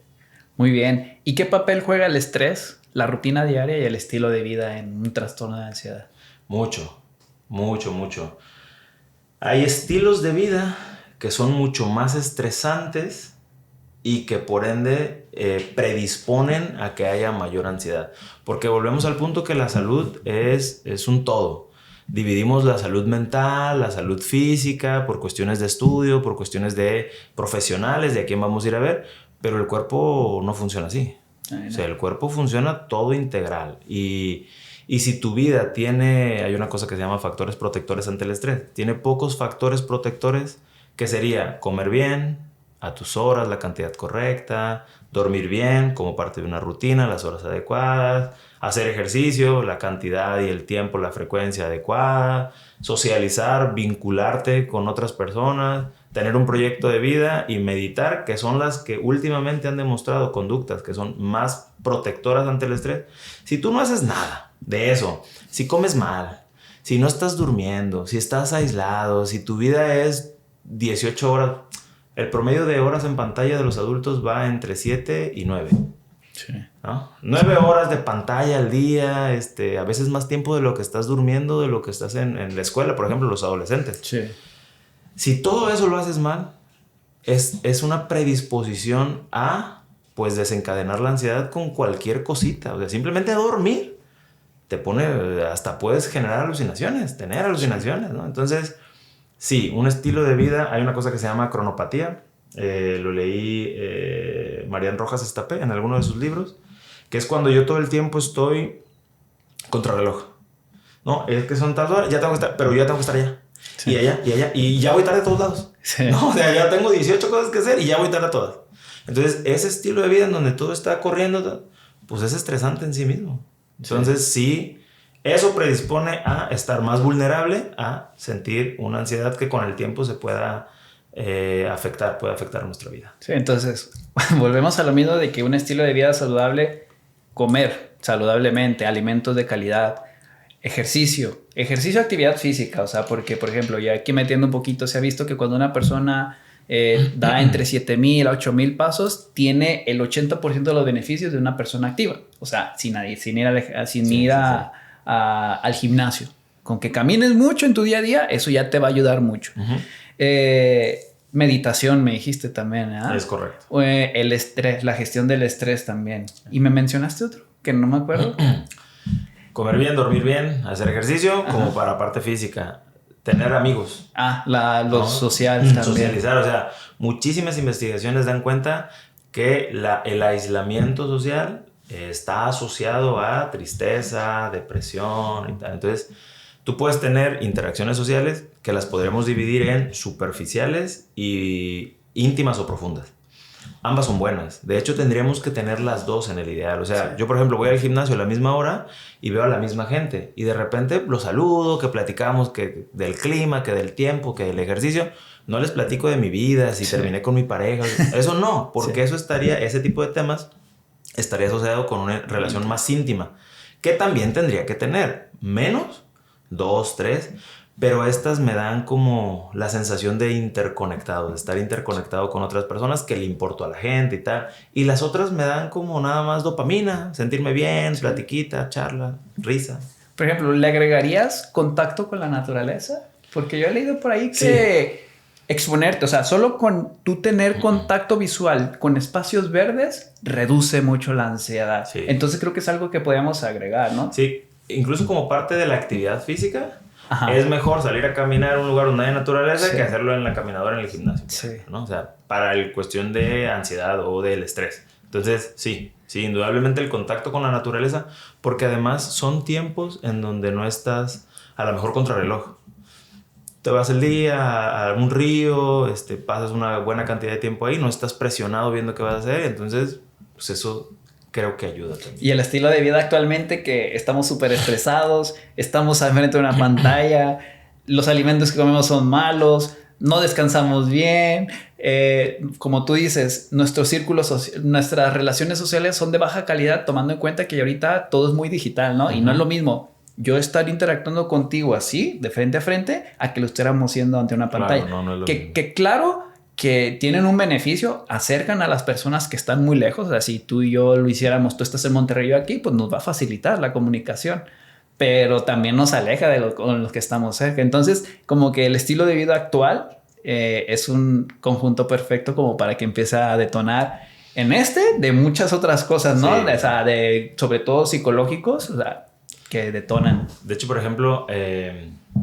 muy bien. ¿Y qué papel juega el estrés, la rutina diaria y el estilo de vida en un trastorno de ansiedad? Mucho. Hay estilos de vida que son mucho más estresantes y que por ende predisponen a que haya mayor ansiedad. Porque volvemos al punto que la salud es un todo. Dividimos la salud mental, la salud física, por cuestiones de estudio, por cuestiones de profesionales, de a quién vamos a ir a ver, pero el cuerpo no funciona así. Ay, no. O sea, el cuerpo funciona todo integral y si tu vida hay una cosa que se llama factores protectores ante el estrés, tiene pocos factores protectores, que sería comer bien, a tus horas, la cantidad correcta, dormir bien como parte de una rutina, las horas adecuadas, hacer ejercicio, la cantidad y el tiempo, la frecuencia adecuada, socializar, vincularte con otras personas, tener un proyecto de vida y meditar, que son las que últimamente han demostrado conductas que son más protectoras ante el estrés. Si tú no haces nada de eso, si comes mal, si no estás durmiendo, si estás aislado, si tu vida es 18 horas, el promedio de horas en pantalla de los adultos va entre 7 y 9. Sí. ¿No? 9 horas de pantalla al día, a veces más tiempo de lo que estás durmiendo, de lo que estás en la escuela, por ejemplo, los adolescentes. Sí. Si todo eso lo haces mal, es una predisposición a pues desencadenar la ansiedad con cualquier cosita. O sea, simplemente dormir te pone, hasta puedes generar alucinaciones, tener alucinaciones, ¿no? Entonces, sí, un estilo de vida, hay una cosa que se llama cronopatía, lo leí Marian Rojas Estapé en alguno de sus libros, que es cuando yo todo el tiempo estoy contrarreloj. No, es que son tal hora, ya tengo que estar, pero yo ya tengo que estar allá. Sí. Y allá, y ya voy tarde a todos lados. Sí. No, o sea, ya tengo 18 cosas que hacer y ya voy tarde a todas. Entonces, ese estilo de vida en donde todo está corriendo, pues es estresante en sí mismo. Entonces, sí, eso predispone a estar más vulnerable a sentir una ansiedad que con el tiempo se pueda puede afectar nuestra vida. Sí, entonces, volvemos a lo mismo de que un estilo de vida saludable, comer saludablemente, alimentos de calidad, ejercicio, actividad física, o sea, porque, por ejemplo, ya aquí metiendo un poquito, se ha visto que cuando una persona da entre 7,000 a 8,000 pasos, tiene el 80% de los beneficios de una persona activa, o sea, sin ir al gimnasio. Con que camines mucho en tu día a día, eso ya te va a ayudar mucho. Meditación, me dijiste también, ¿eh? Es correcto. El estrés, la gestión del estrés también. Y me mencionaste otro, que no me acuerdo. Comer bien, dormir bien, hacer ejercicio. Ajá. Como para parte física. Tener amigos. Lo social también. Socializar, o sea, muchísimas investigaciones dan cuenta que el aislamiento social está asociado a tristeza, depresión y tal. Entonces, tú puedes tener interacciones sociales que las podremos dividir en superficiales y íntimas o profundas. ambas son buenas. De hecho, tendríamos que tener las dos en el ideal. O sea, yo, por ejemplo, voy al gimnasio a la misma hora y veo a la misma gente. Y de repente los saludo, que platicamos que del clima, que del tiempo, que del ejercicio. No les platico de mi vida, si terminé con mi pareja. Eso no, porque eso estaría, ese tipo de temas estaría asociado con una relación más íntima. Que también tendría que tener. Menos, 2, 3... Pero estas me dan como la sensación de interconectado, de estar interconectado con otras personas, que le importo a la gente y tal. Y las otras me dan como nada más dopamina, sentirme bien, platiquita, charla, risa. Por ejemplo, ¿le agregarías contacto con la naturaleza? Porque yo he leído por ahí que exponerte, o sea, solo con tú tener contacto visual con espacios verdes, reduce mucho la ansiedad. Sí. Entonces creo que es algo que podemos agregar, ¿no? Sí, incluso como parte de la actividad física. Ajá. Es mejor salir a caminar a un lugar donde hay naturaleza que hacerlo en la caminadora en el gimnasio. Sí. ¿No? O sea, para la cuestión de ansiedad o del estrés. Entonces, sí, indudablemente el contacto con la naturaleza, porque además son tiempos en donde no estás a lo mejor contrarreloj. Te vas el día a un río, pasas una buena cantidad de tiempo ahí, no estás presionado viendo qué vas a hacer, entonces, pues eso creo que ayuda también. Y el estilo de vida actualmente, que estamos súper estresados, estamos al frente de una pantalla, los alimentos que comemos son malos, no descansamos bien, como tú dices, nuestros círculos, nuestras relaciones sociales son de baja calidad, tomando en cuenta que ahorita todo es muy digital, ¿no? Y no es lo mismo yo estar interactuando contigo así, de frente a frente, a que lo estuviéramos haciendo ante una pantalla. Claro, no es lo mismo. Que claro, que tienen un beneficio, acercan a las personas que están muy lejos. O sea, si tú y yo lo hiciéramos, tú estás en Monterrey, yo aquí, pues nos va a facilitar la comunicación, pero también nos aleja de los que estamos cerca. Entonces, como que el estilo de vida actual es un conjunto perfecto como para que empiece a detonar en de muchas otras cosas, ¿no? Sí. O sea, sobre todo psicológicos, o sea, que detonan. De hecho, por ejemplo,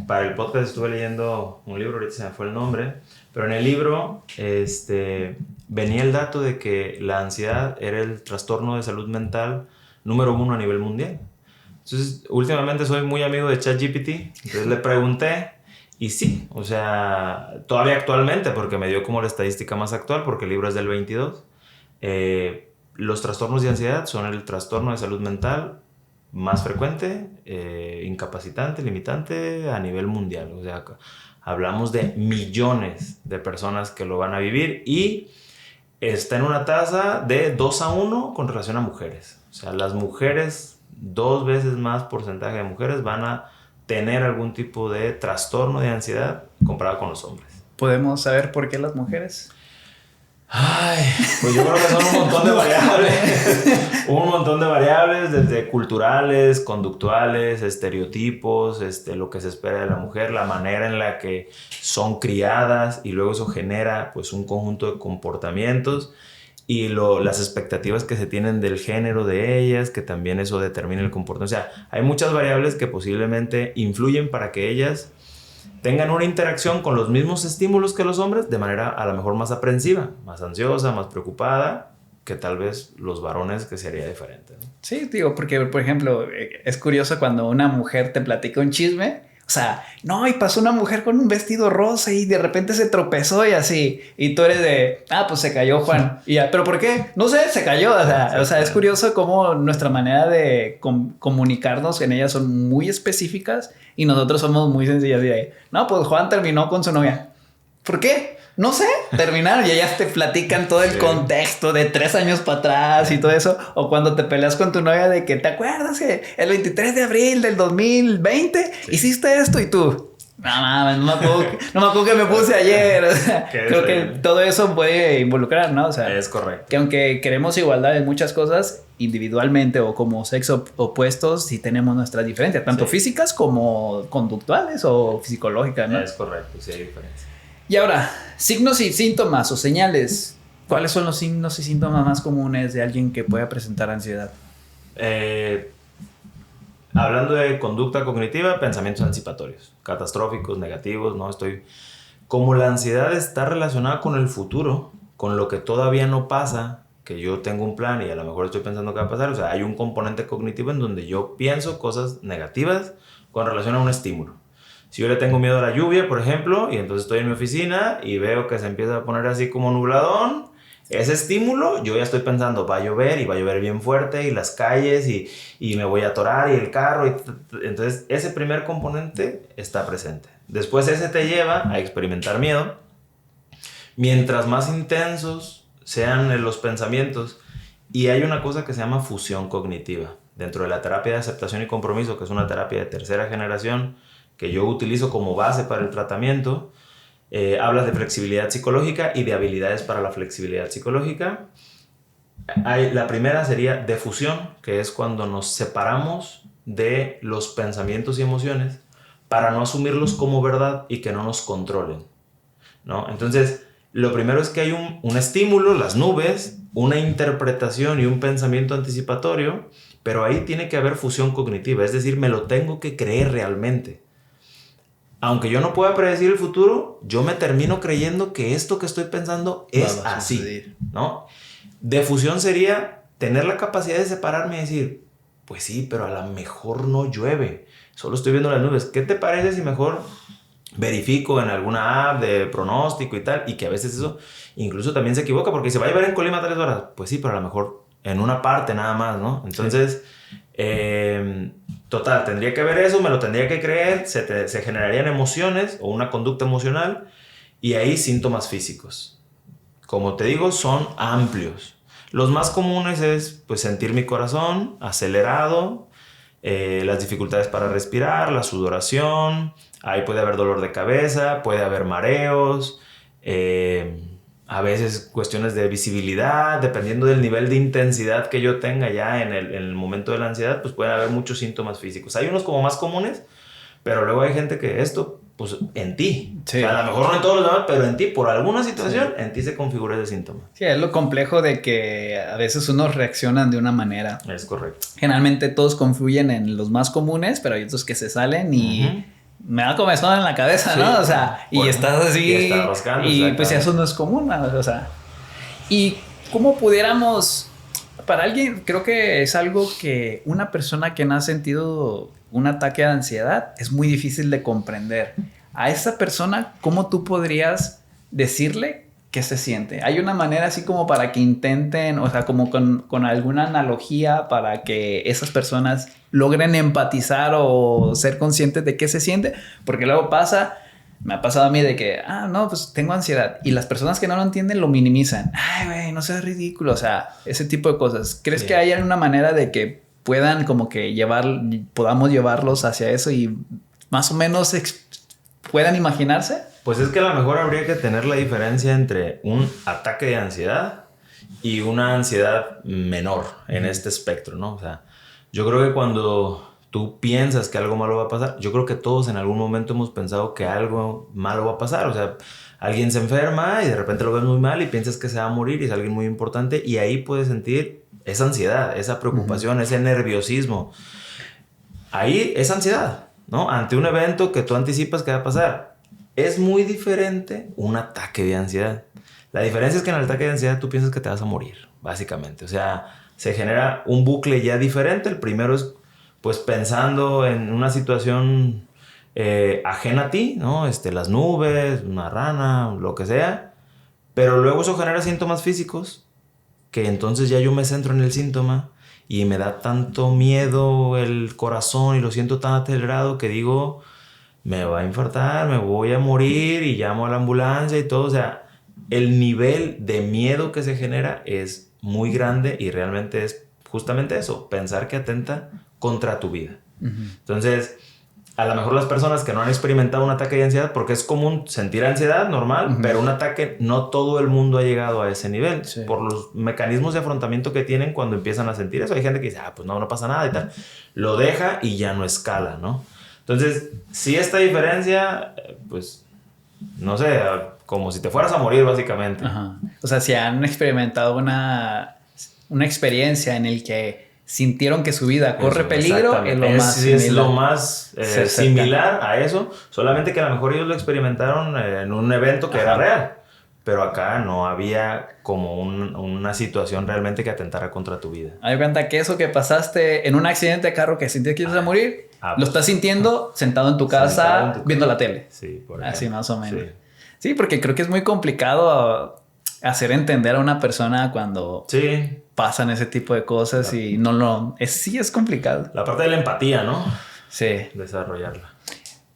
para el podcast estuve leyendo un libro, ahorita se me fue el nombre, pero en el libro venía el dato de que la ansiedad era el trastorno de salud mental número 1 a nivel mundial. Entonces, últimamente soy muy amigo de ChatGPT, entonces le pregunté y sí, o sea, todavía actualmente, porque me dio como la estadística más actual, porque el libro es del 22, los trastornos de ansiedad son el trastorno de salud mental más frecuente, incapacitante, limitante a nivel mundial. O sea, hablamos de millones de personas que lo van a vivir y está en una tasa de 2-1 con relación a mujeres. O sea, las mujeres, 2 veces más porcentaje de mujeres van a tener algún tipo de trastorno de ansiedad comparado con los hombres. ¿Podemos saber por qué las mujeres? Ay, pues yo creo que son un montón de variables. Un montón de variables, desde culturales, conductuales, estereotipos, lo que se espera de la mujer, la manera en la que son criadas, y luego eso genera pues un conjunto de comportamientos y las expectativas que se tienen del género de ellas, que también eso determina el comportamiento. O sea, hay muchas variables que posiblemente influyen para que ellas tengan una interacción con los mismos estímulos que los hombres de manera a lo mejor más aprensiva, más ansiosa, más preocupada, que tal vez los varones, que sería diferente, ¿no? Sí, digo, porque por ejemplo, es curioso cuando una mujer te platica un chisme, o sea, no, y pasó una mujer con un vestido rosa y de repente se tropezó y así, y tú eres de, pues se cayó Juan, y ya, ¿pero por qué? No sé, se cayó, o sea, es curioso cómo nuestra manera de comunicarnos en ellas son muy específicas y nosotros somos muy sencillas de, no, pues Juan terminó con su novia. ¿Por qué? No sé, terminaron y ellas te platican todo el contexto de 3 años para atrás y todo eso. O cuando te peleas con tu novia de que te acuerdas que el 23 de abril del 2020 hiciste esto y tú, no me acuerdo que me puse ayer. O sea, creo que todo eso puede involucrar, ¿no? O sea, es correcto. Que aunque queremos igualdad en muchas cosas, individualmente o como sexo opuestos, sí tenemos nuestras diferencias, tanto físicas como conductuales o psicológicas, ¿no? Es correcto, sí hay diferencias. Y ahora, signos y síntomas o señales. ¿Cuáles son los signos y síntomas más comunes de alguien que pueda presentar ansiedad? Hablando de conducta cognitiva, pensamientos anticipatorios, catastróficos, negativos, ¿no? Como la ansiedad está relacionada con el futuro, con lo que todavía no pasa, que yo tengo un plan y a lo mejor estoy pensando qué va a pasar, o sea, hay un componente cognitivo en donde yo pienso cosas negativas con relación a un estímulo. Si yo le tengo miedo a la lluvia, por ejemplo, y entonces estoy en mi oficina y veo que se empieza a poner así como nubladón, Ese estímulo, yo ya estoy pensando, va a llover y va a llover bien fuerte y las calles y me voy a atorar y el carro. Entonces, ese primer componente está presente. Después ese te lleva a experimentar miedo. Mientras más intensos sean los pensamientos, y hay una cosa que se llama fusión cognitiva. Dentro de la terapia de aceptación y compromiso, que es una terapia de tercera generación, que yo utilizo como base para el tratamiento, hablas de flexibilidad psicológica y de habilidades para la flexibilidad psicológica. La primera sería de fusión, que es cuando nos separamos de los pensamientos y emociones para no asumirlos como verdad y que no nos controlen, ¿no? Entonces, lo primero es que hay un estímulo, las nubes, una interpretación y un pensamiento anticipatorio, pero ahí tiene que haber fusión cognitiva, es decir, me lo tengo que creer realmente. Aunque yo no pueda predecir el futuro, yo me termino creyendo que esto que estoy pensando es así, ¿no? De fusión sería tener la capacidad de separarme y decir, pues sí, pero a lo mejor no llueve, solo estoy viendo las nubes. ¿Qué te parece si mejor verifico en alguna app de pronóstico y tal? Y que a veces eso incluso también se equivoca porque se va a llover en Colima 3 horas. Pues sí, pero a lo mejor en una parte nada más, ¿no? Entonces, total, tendría que ver eso, me lo tendría que creer, se generarían emociones o una conducta emocional y ahí síntomas físicos. Como te digo, son amplios. Los más comunes es pues, sentir mi corazón acelerado, las dificultades para respirar, la sudoración, ahí puede haber dolor de cabeza, puede haber mareos, a veces cuestiones de visibilidad, dependiendo del nivel de intensidad que yo tenga ya en el momento de la ansiedad, pues pueden haber muchos síntomas físicos. Hay unos como más comunes, pero luego hay gente que esto, pues en ti, sí. O sea, a lo mejor no en todos los demás, pero en ti, por alguna situación, sí, en ti se configura ese síntoma. Sí, es lo complejo de que a veces unos reaccionan de una manera. Es correcto. Generalmente todos confluyen en los más comunes, pero hay otros que se salen y me da comezón en la cabeza, sí, ¿no? O sea, y bueno, estás así y estás rascando, y pues eso no es común, o sea. Y cómo pudiéramos, para alguien, creo que es algo que una persona que no ha sentido un ataque de ansiedad es muy difícil de comprender. A esa persona, ¿cómo tú podrías decirle qué se siente? ¿Hay una manera así como para que intenten, o sea, como con alguna analogía para que esas personas logren empatizar o ser conscientes de qué se siente? Porque luego me ha pasado a mí de que, no, pues tengo ansiedad. Y las personas que no lo entienden lo minimizan. Ay, güey, no seas ridículo. O sea, ese tipo de cosas. ¿Crees que hay una manera de que puedan como que podamos llevarlos hacia eso y más o menos puedan imaginarse? Pues es que a lo mejor habría que tener la diferencia entre un ataque de ansiedad y una ansiedad menor en este espectro, ¿no? O sea, yo creo que cuando tú piensas que algo malo va a pasar, yo creo que todos en algún momento hemos pensado que algo malo va a pasar. O sea, alguien se enferma y de repente lo ves muy mal y piensas que se va a morir y es alguien muy importante y ahí puedes sentir esa ansiedad, esa preocupación, ese nerviosismo. Ahí es ansiedad, ¿no? Ante un evento que tú anticipas que va a pasar. Es muy diferente un ataque de ansiedad. La diferencia es que en el ataque de ansiedad tú piensas que te vas a morir, básicamente. O sea, se genera un bucle ya diferente. El primero es, pues, pensando en una situación ajena a ti, ¿no? Las nubes, una rana, lo que sea. Pero luego eso genera síntomas físicos que entonces ya yo me centro en el síntoma y me da tanto miedo el corazón y lo siento tan acelerado que digo, me va a infartar, me voy a morir y llamo a la ambulancia y todo. O sea, el nivel de miedo que se genera es muy grande y realmente es justamente eso, pensar que atenta contra tu vida. Entonces, a lo mejor las personas que no han experimentado un ataque de ansiedad, porque es común sentir ansiedad normal, pero un ataque, no todo el mundo ha llegado a ese nivel, por los mecanismos de afrontamiento que tienen cuando empiezan a sentir eso. Hay gente que dice, pues no pasa nada y tal. Lo deja y ya no escala, ¿no? Entonces, si esta diferencia, pues, no sé, como si te fueras a morir, básicamente. Ajá. O sea, si han experimentado una experiencia en el que sintieron que su vida corre peligro, es lo más similar a eso, solamente que a lo mejor ellos lo experimentaron en un evento que era real, pero acá no había como una situación realmente que atentara contra tu vida. Hay cuenta que eso que pasaste en un accidente de carro que sentías que ibas a morir, lo estás sintiendo sentado en tu casa viendo la tele. Sí, por ejemplo. Así más o menos. Sí, porque creo que es muy complicado hacer entender a una persona cuando Sí. pasan ese tipo de cosas y no lo... sí es complicado. La parte de la empatía, ¿no? Sí. Desarrollarla.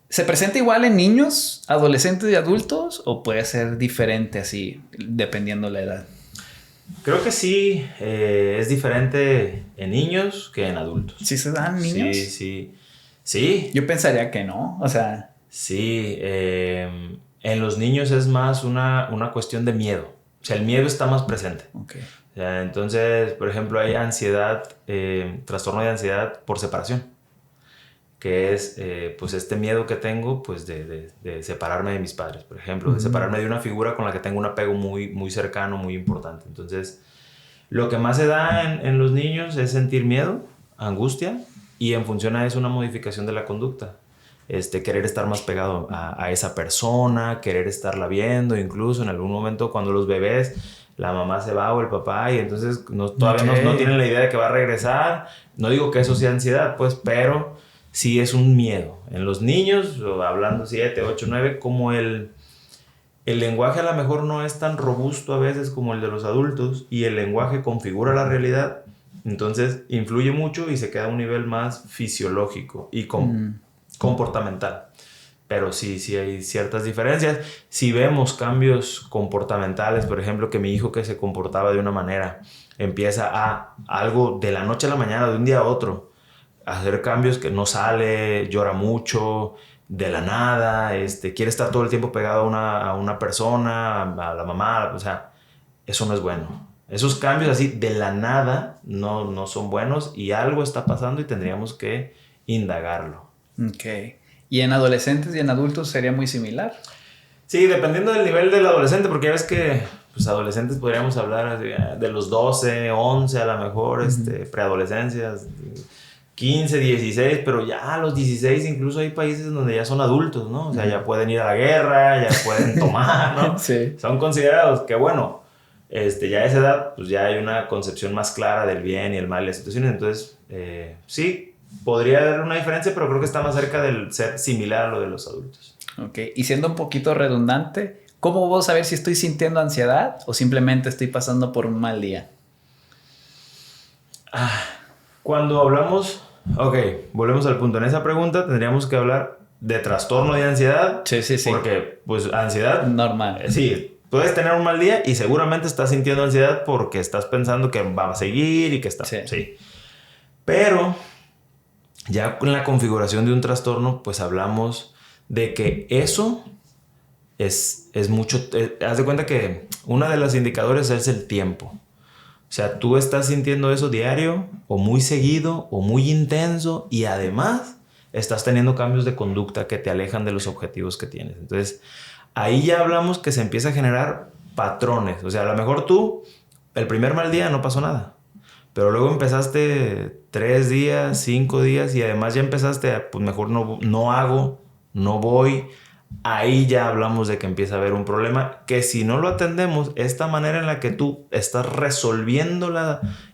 ¿Se presenta igual en niños, adolescentes y adultos o puede ser diferente así, dependiendo la edad? Creo que sí, es diferente en niños que en adultos. ¿Sí se dan niños? Sí, sí. Sí, Yo pensaría que no, o sea... sí. En los niños es más una cuestión de miedo. O sea, el miedo está más presente. Okay. O sea, entonces, por ejemplo, hay ansiedad, trastorno de ansiedad por separación, que es pues este miedo que tengo pues de separarme de mis padres, por ejemplo, de separarme de una figura con la que tengo un apego muy, muy cercano, muy importante. Entonces, lo que más se da en los niños es sentir miedo, angustia, y en función a eso una modificación de la conducta. Querer estar más pegado a esa persona, querer estarla viendo, incluso en algún momento cuando los bebés, la mamá se va o el papá y entonces todavía no tienen la idea de que va a regresar. No digo que eso sea ansiedad, pues, pero sí es un miedo. En los niños, hablando 7, 8, 9, como el lenguaje a lo mejor no es tan robusto a veces como el de los adultos y el lenguaje configura la realidad, entonces influye mucho y se queda a un nivel más fisiológico y comportamental. Pero sí hay ciertas diferencias. Si vemos cambios comportamentales, por ejemplo, que mi hijo que se comportaba de una manera empieza a algo de la noche a la mañana, de un día a otro, a hacer cambios que no sale, llora mucho, de la nada, quiere estar todo el tiempo pegado a una persona, a la mamá, o sea, eso no es bueno. Esos cambios así de la nada no son buenos y algo está pasando y tendríamos que indagarlo. Ok. ¿Y en adolescentes y en adultos sería muy similar? Sí, dependiendo del nivel del adolescente, porque ya ves que pues, adolescentes podríamos hablar de los 12, 11 a lo mejor, preadolescencias, 15, 16, pero ya a los 16 incluso hay países donde ya son adultos, ¿no? O sea, ya pueden ir a la guerra, ya pueden tomar, ¿no? Sí. Son considerados que, bueno, ya a esa edad, pues ya hay una concepción más clara del bien y el mal de las situaciones. Entonces, sí, podría haber una diferencia, pero creo que está más cerca del ser similar a lo de los adultos. Ok, y siendo un poquito redundante, ¿cómo puedo saber si estoy sintiendo ansiedad o simplemente estoy pasando por un mal día? Cuando hablamos, ok, volvemos al punto. En esa pregunta tendríamos que hablar de trastorno de ansiedad. Sí. Porque, pues, ansiedad... Normal. Sí, puedes tener un mal día y seguramente estás sintiendo ansiedad porque estás pensando que va a seguir y que está... Sí. Pero, ya con la configuración de un trastorno, pues hablamos de que eso es mucho... haz de cuenta que uno de los indicadores es el tiempo. O sea, tú estás sintiendo eso diario o muy seguido o muy intenso y además estás teniendo cambios de conducta que te alejan de los objetivos que tienes. Entonces, ahí ya hablamos que se empieza a generar patrones. O sea, a lo mejor tú, el primer mal día no pasó nada, pero luego empezaste 3 días, 5 días y además ya empezaste a, pues mejor no hago, no voy. Ahí ya hablamos de que empieza a haber un problema que si no lo atendemos, esta manera en la que tú estás resolviendo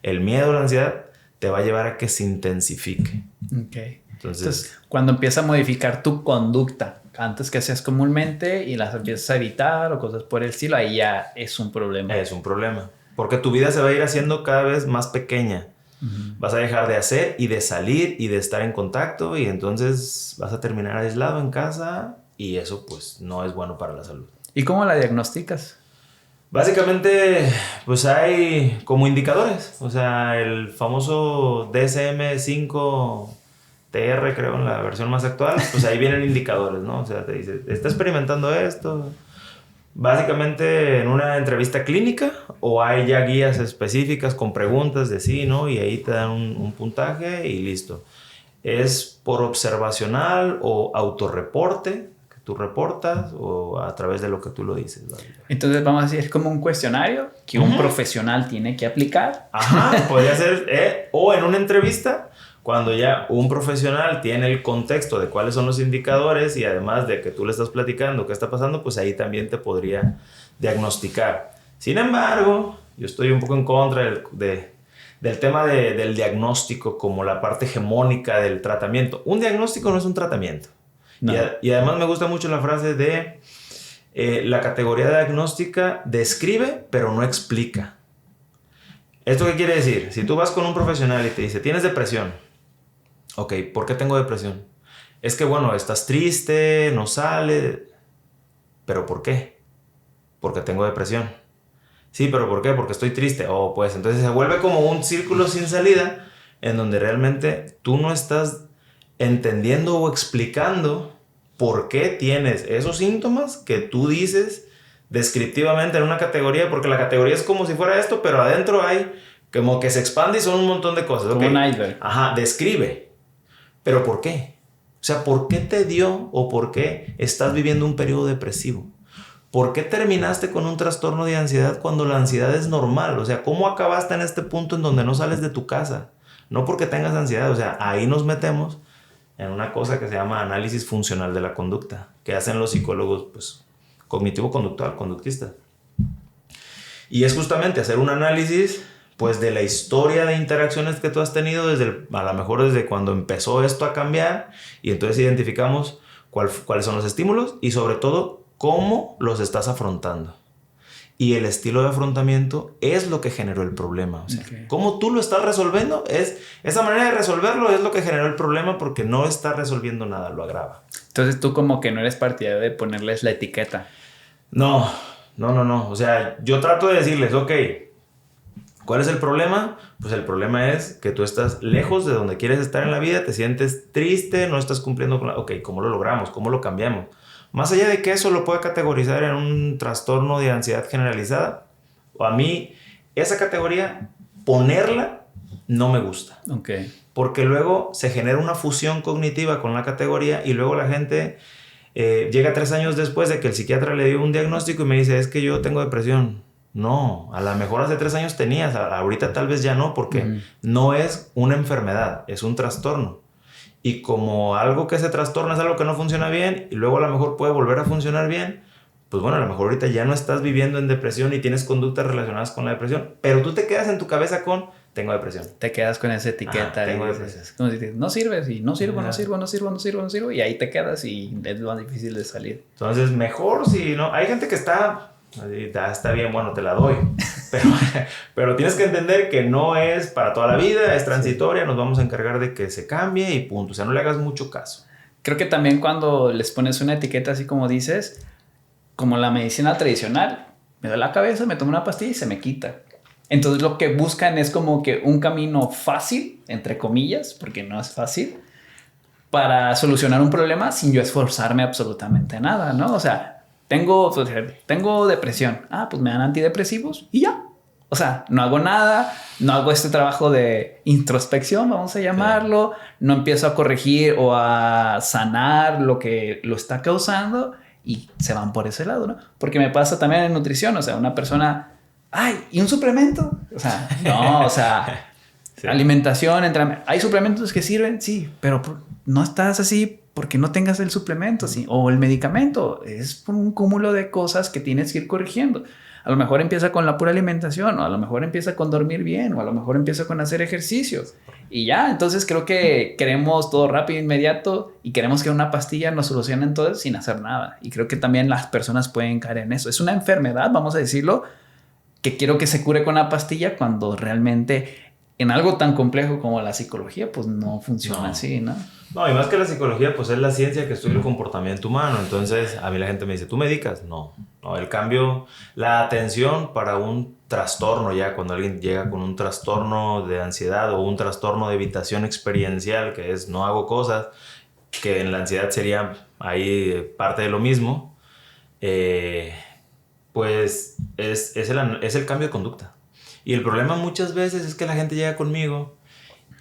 el miedo o la ansiedad te va a llevar a que se intensifique. Ok. Entonces, cuando empieza a modificar tu conducta, antes que hacías comúnmente y las empiezas a evitar o cosas por el estilo, ahí ya es un problema. Es un problema. Porque tu vida se va a ir haciendo cada vez más pequeña. Vas a dejar de hacer y de salir y de estar en contacto y entonces vas a terminar aislado en casa y eso pues no es bueno para la salud. ¿Y cómo la diagnosticas? Básicamente pues hay como indicadores. O sea, el famoso DSM-5 TR, creo, en la versión más actual, pues ahí vienen indicadores, ¿no? O sea, te dice, ¿está experimentando esto? Básicamente en una entrevista clínica o hay ya guías específicas con preguntas de sí, ¿no? Y ahí te dan un puntaje y listo. ¿Es por observacional o autorreporte que tú reportas o a través de lo que tú lo dices? Entonces vamos a decir, es como un cuestionario que un profesional tiene que aplicar. Ajá, podría ser, o en una entrevista, cuando ya un profesional tiene el contexto de cuáles son los indicadores y además de que tú le estás platicando qué está pasando, pues ahí también te podría diagnosticar. Sin embargo, yo estoy un poco en contra del tema del diagnóstico como la parte hegemónica del tratamiento. Un diagnóstico no es un tratamiento. No. Y además me gusta mucho la frase de La categoría diagnóstica describe, pero no explica. ¿Esto qué quiere decir? Si tú vas con un profesional y te dice, tienes depresión. Ok, ¿por qué tengo depresión? Es que, bueno, estás triste, no sale. ¿Pero por qué? Porque tengo depresión. Sí, pero ¿por qué? Porque estoy triste. Oh, pues entonces se vuelve como un círculo sin salida en donde realmente tú no estás entendiendo o explicando por qué tienes esos síntomas que tú dices descriptivamente en una categoría, porque la categoría es como si fuera esto, pero adentro hay como que se expande y son un montón de cosas. Como okay. un iceberg. Ajá, describe. ¿Pero por qué? O sea, ¿por qué te dio o por qué estás viviendo un periodo depresivo? ¿Por qué terminaste con un trastorno de ansiedad cuando la ansiedad es normal? O sea, ¿cómo acabaste en este punto en donde no sales de tu casa? No porque tengas ansiedad, o sea, ahí nos metemos en una cosa que se llama análisis funcional de la conducta, que hacen los psicólogos, pues, cognitivo-conductual, conductistas. Y es justamente hacer un análisis, pues, de la historia de interacciones que tú has tenido a lo mejor desde cuando empezó esto a cambiar, y entonces identificamos cuáles son los estímulos y sobre todo cómo los estás afrontando. Y el estilo de afrontamiento es lo que generó el problema. O sea, cómo tú lo estás resolviendo, esa manera de resolverlo es lo que generó el problema, porque no está resolviendo nada, lo agrava. Entonces tú como que no eres partidario de ponerles la etiqueta. No. O sea, yo trato de decirles, ok, ¿cuál es el problema? Pues el problema es que tú estás lejos de donde quieres estar en la vida, te sientes triste, no estás cumpliendo con Ok, ¿cómo lo logramos? ¿Cómo lo cambiamos? Más allá de que eso lo pueda categorizar en un trastorno de ansiedad generalizada, o a mí esa categoría, ponerla, no me gusta. Okay. Porque luego se genera una fusión cognitiva con la categoría y luego la gente llega 3 años después de que el psiquiatra le dio un diagnóstico y me dice, es que yo tengo depresión. No, a lo mejor hace 3 años tenías, ahorita tal vez ya no, porque no es una enfermedad, es un trastorno. Y como algo que se trastorna es algo que no funciona bien y luego a lo mejor puede volver a funcionar bien, pues bueno, a lo mejor ahorita ya no estás viviendo en depresión y tienes conductas relacionadas con la depresión, pero tú te quedas en tu cabeza con tengo depresión. Te quedas con esa etiqueta. Tengo y depresión. Como si no sirves y no sirvo y ahí te quedas y es más difícil de salir. Entonces mejor si no, hay gente que está bien, bueno, te la doy, pero tienes que entender que no es para toda la vida, es transitoria, nos vamos a encargar de que se cambie y punto, o sea, no le hagas mucho caso. Creo que también cuando les pones una etiqueta así como dices, como la medicina tradicional, me duele la cabeza, me tomo una pastilla y se me quita. Entonces lo que buscan es como que un camino fácil, entre comillas, porque no es fácil, para solucionar un problema sin yo esforzarme absolutamente nada, ¿no? O sea, tengo depresión. Pues me dan antidepresivos y ya. O sea, no hago nada, no hago este trabajo de introspección, vamos a llamarlo, no empiezo a corregir o a sanar lo que lo está causando y se van por ese lado, ¿no? Porque me pasa también en nutrición, o sea, una persona, ¿y un suplemento? O sea, no, o sea, alimentación, ¿hay suplementos que sirven? Sí, pero no estás así porque no tengas el suplemento, ¿sí? O el medicamento. Es por un cúmulo de cosas que tienes que ir corrigiendo. A lo mejor empieza con la pura alimentación, o a lo mejor empieza con dormir bien, o a lo mejor empieza con hacer ejercicios. Y ya, entonces creo que queremos todo rápido, inmediato, y queremos que una pastilla nos solucione todo sin hacer nada. Y creo que también las personas pueden caer en eso. Es una enfermedad, vamos a decirlo, que quiero que se cure con una pastilla cuando realmente en algo tan complejo como la psicología, pues no funciona así, ¿no? No, y más que la psicología, pues es la ciencia que estudia el comportamiento humano. Entonces, a mí la gente me dice, ¿tú medicas? No, el cambio, la atención para un trastorno, ya cuando alguien llega con un trastorno de ansiedad o un trastorno de evitación experiencial, que es no hago cosas, que en la ansiedad sería ahí parte de lo mismo, pues es el cambio de conducta. Y el problema muchas veces es que la gente llega conmigo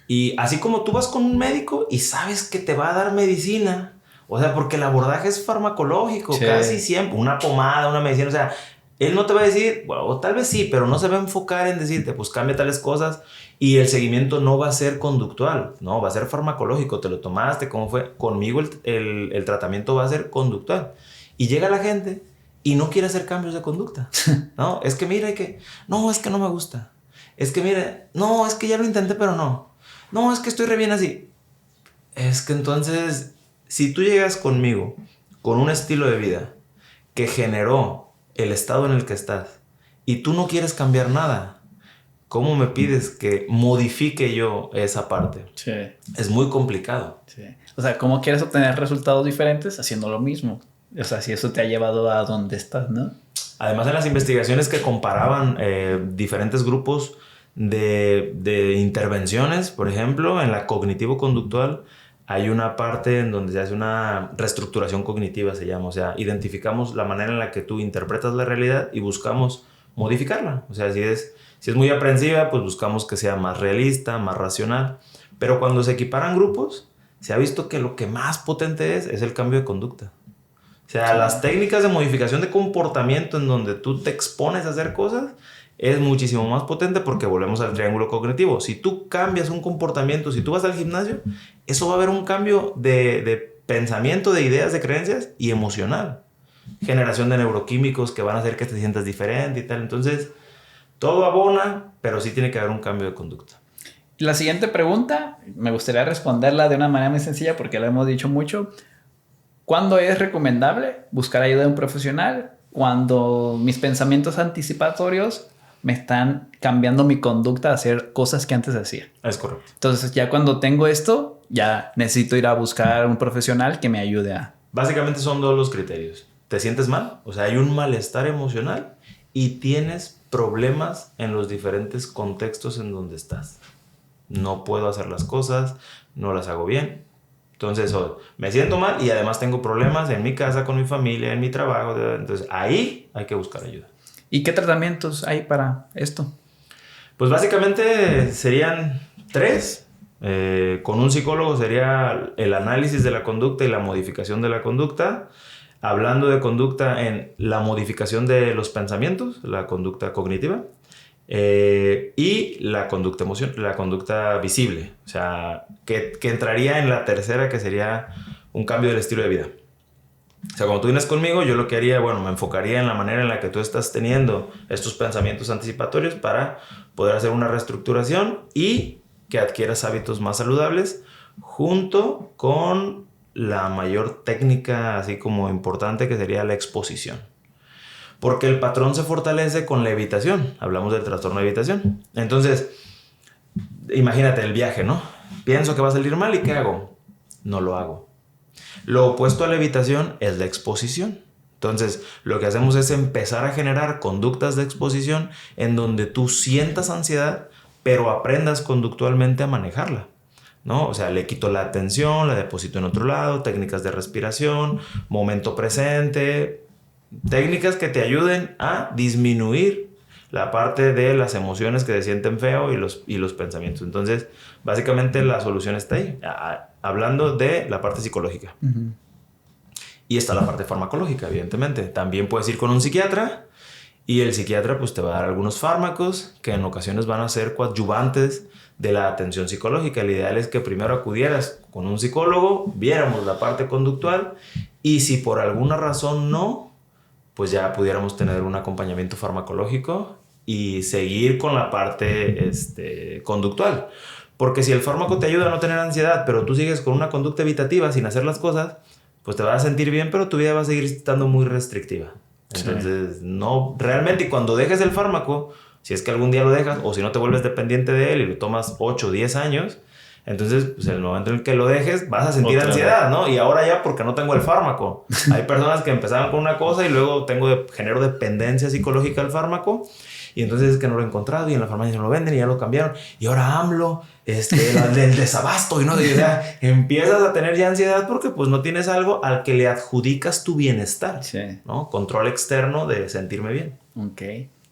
y así como tú vas con un médico y sabes que te va a dar medicina, o sea, porque el abordaje es farmacológico, casi siempre, una pomada, una medicina, o sea, él no te va a decir, bueno, o tal vez sí, pero no se va a enfocar en decirte, pues cambia tales cosas y el seguimiento no va a ser conductual, no, va a ser farmacológico, te lo tomaste, ¿cómo fue? Conmigo el tratamiento va a ser conductual. Y llega la gente y no quiere hacer cambios de conducta, ¿no? Es que mira, no, es que no me gusta. Es que mira, no, es que ya lo intenté, pero no. No, es que estoy re bien así. Es que entonces, si tú llegas conmigo con un estilo de vida que generó el estado en el que estás y tú no quieres cambiar nada, ¿cómo me pides que modifique yo esa parte? Sí. Es muy complicado. Sí. O sea, ¿cómo quieres obtener resultados diferentes haciendo lo mismo? O sea, si eso te ha llevado a donde estás, ¿no? Además, en las investigaciones que comparaban diferentes grupos de intervenciones, por ejemplo, en la cognitivo-conductual, hay una parte en donde se hace una reestructuración cognitiva, se llama. O sea, identificamos la manera en la que tú interpretas la realidad y buscamos modificarla. O sea, si es muy aprensiva, pues buscamos que sea más realista, más racional. Pero cuando se equiparan grupos, se ha visto que lo que más potente es el cambio de conducta. O sea, las técnicas de modificación de comportamiento en donde tú te expones a hacer cosas es muchísimo más potente porque volvemos al triángulo cognitivo. Si tú cambias un comportamiento, si tú vas al gimnasio, eso va a haber un cambio de pensamiento, de ideas, de creencias y emocional. Generación de neuroquímicos que van a hacer que te sientas diferente y tal. Entonces, todo abona, pero sí tiene que haber un cambio de conducta. La siguiente pregunta, me gustaría responderla de una manera muy sencilla porque lo hemos dicho mucho. ¿Cuándo es recomendable buscar ayuda de un profesional? Cuando mis pensamientos anticipatorios me están cambiando mi conducta a hacer cosas que antes hacía. Es correcto. Entonces, ya cuando tengo esto, ya necesito ir a buscar un profesional que me ayude a... Básicamente son dos los criterios. ¿Te sientes mal? O sea, hay un malestar emocional y tienes problemas en los diferentes contextos en donde estás. No puedo hacer las cosas, no las hago bien. Entonces, me siento mal y además tengo problemas en mi casa, con mi familia, en mi trabajo. Entonces, ahí hay que buscar ayuda. ¿Y qué tratamientos hay para esto? Pues básicamente serían 3. Con un psicólogo sería el análisis de la conducta y la modificación de la conducta. Hablando de conducta en la modificación de los pensamientos, la conducta cognitiva. Y la conducta la conducta visible, o sea, que entraría en la tercera, que sería un cambio del estilo de vida. O sea, cuando tú vienes conmigo, yo lo que haría, bueno, me enfocaría en la manera en la que tú estás teniendo estos pensamientos anticipatorios para poder hacer una reestructuración y que adquieras hábitos más saludables, junto con la mayor técnica, así como importante, que sería la exposición. Porque el patrón se fortalece con la evitación. Hablamos del trastorno de evitación. Entonces, imagínate el viaje, ¿no? Pienso que va a salir mal y ¿qué hago? No lo hago. Lo opuesto a la evitación es la exposición. Entonces, lo que hacemos es empezar a generar conductas de exposición en donde tú sientas ansiedad, pero aprendas conductualmente a manejarla, ¿no? O sea, le quito la atención, la deposito en otro lado, técnicas de respiración, momento presente... Técnicas que te ayuden a disminuir la parte de las emociones que se sienten feo y los pensamientos. Entonces, básicamente la solución está ahí. Hablando de la parte psicológica. Uh-huh. Y está la parte farmacológica, evidentemente. También puedes ir con un psiquiatra y el psiquiatra pues te va a dar algunos fármacos que en ocasiones van a ser coadyuvantes de la atención psicológica. El ideal es que primero acudieras con un psicólogo, viéramos la parte conductual y si por alguna razón no, pues ya pudiéramos tener un acompañamiento farmacológico y seguir con la parte conductual. Porque si el fármaco te ayuda a no tener ansiedad, pero tú sigues con una conducta evitativa sin hacer las cosas, pues te vas a sentir bien, pero tu vida va a seguir estando muy restrictiva. Entonces, no, realmente, y cuando dejes el fármaco, si es que algún día lo dejas, o si no te vuelves dependiente de él y lo tomas 8 o 10 años, entonces, pues el momento en el que lo dejes, vas a sentir ansiedad, ¿no? Y ahora ya porque no tengo el fármaco. Hay personas que empezaban con una cosa y luego genero dependencia psicológica al fármaco. Y entonces es que no lo he encontrado y en la farmacia no lo venden y ya lo cambiaron. Y ahora AMLO, el desabasto y no de idea. Empiezas a tener ya ansiedad porque pues no tienes algo al que le adjudicas tu bienestar. Sí. ¿No? Control externo de sentirme bien. Ok.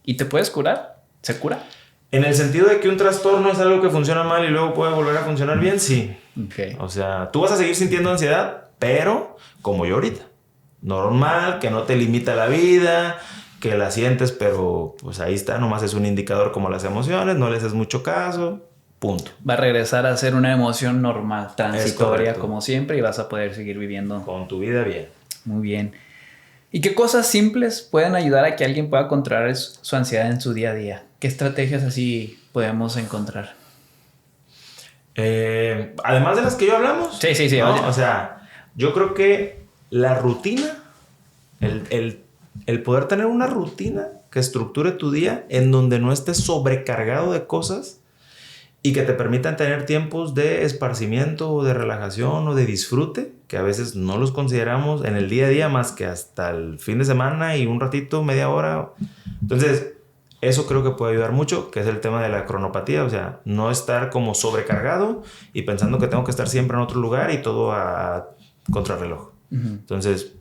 ¿Y te puedes curar? ¿Se cura? En el sentido de que un trastorno es algo que funciona mal y luego puede volver a funcionar bien, sí. Okay. O sea, tú vas a seguir sintiendo ansiedad, pero como yo ahorita. Normal, que no te limita la vida, que la sientes, pero pues ahí está, nomás es un indicador como las emociones, no le haces mucho caso, punto. Va a regresar a ser una emoción normal, transitoria como siempre y vas a poder seguir viviendo con tu vida bien. Muy bien. ¿Y qué cosas simples pueden ayudar a que alguien pueda controlar su ansiedad en su día a día? ¿Qué estrategias así podemos encontrar? Además de las que yo hablamos. Sí. ¿No? O sea, yo creo que la rutina, el el poder tener una rutina que estructure tu día en donde no estés sobrecargado de cosas y que te permitan tener tiempos de esparcimiento o de relajación o de disfrute, que a veces no los consideramos en el día a día más que hasta el fin de semana y un ratito, media hora. Entonces, eso creo que puede ayudar mucho, que es el tema de la cronopatía, o sea, no estar como sobrecargado y pensando que tengo que estar siempre en otro lugar y todo a contrarreloj. Entonces,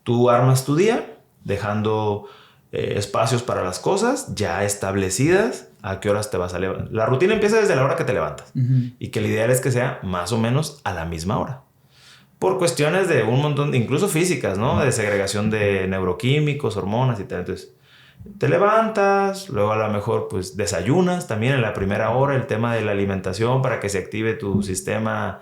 tú armas tu día dejando espacios para las cosas ya establecidas, a qué horas te vas a levantar. La rutina empieza desde la hora que te levantas y que el ideal es que sea más o menos a la misma hora. Por cuestiones de un montón, incluso físicas, ¿no? De segregación de neuroquímicos, hormonas y tal. Entonces, te levantas, luego a lo mejor pues desayunas también en la primera hora, el tema de la alimentación para que se active tu sistema,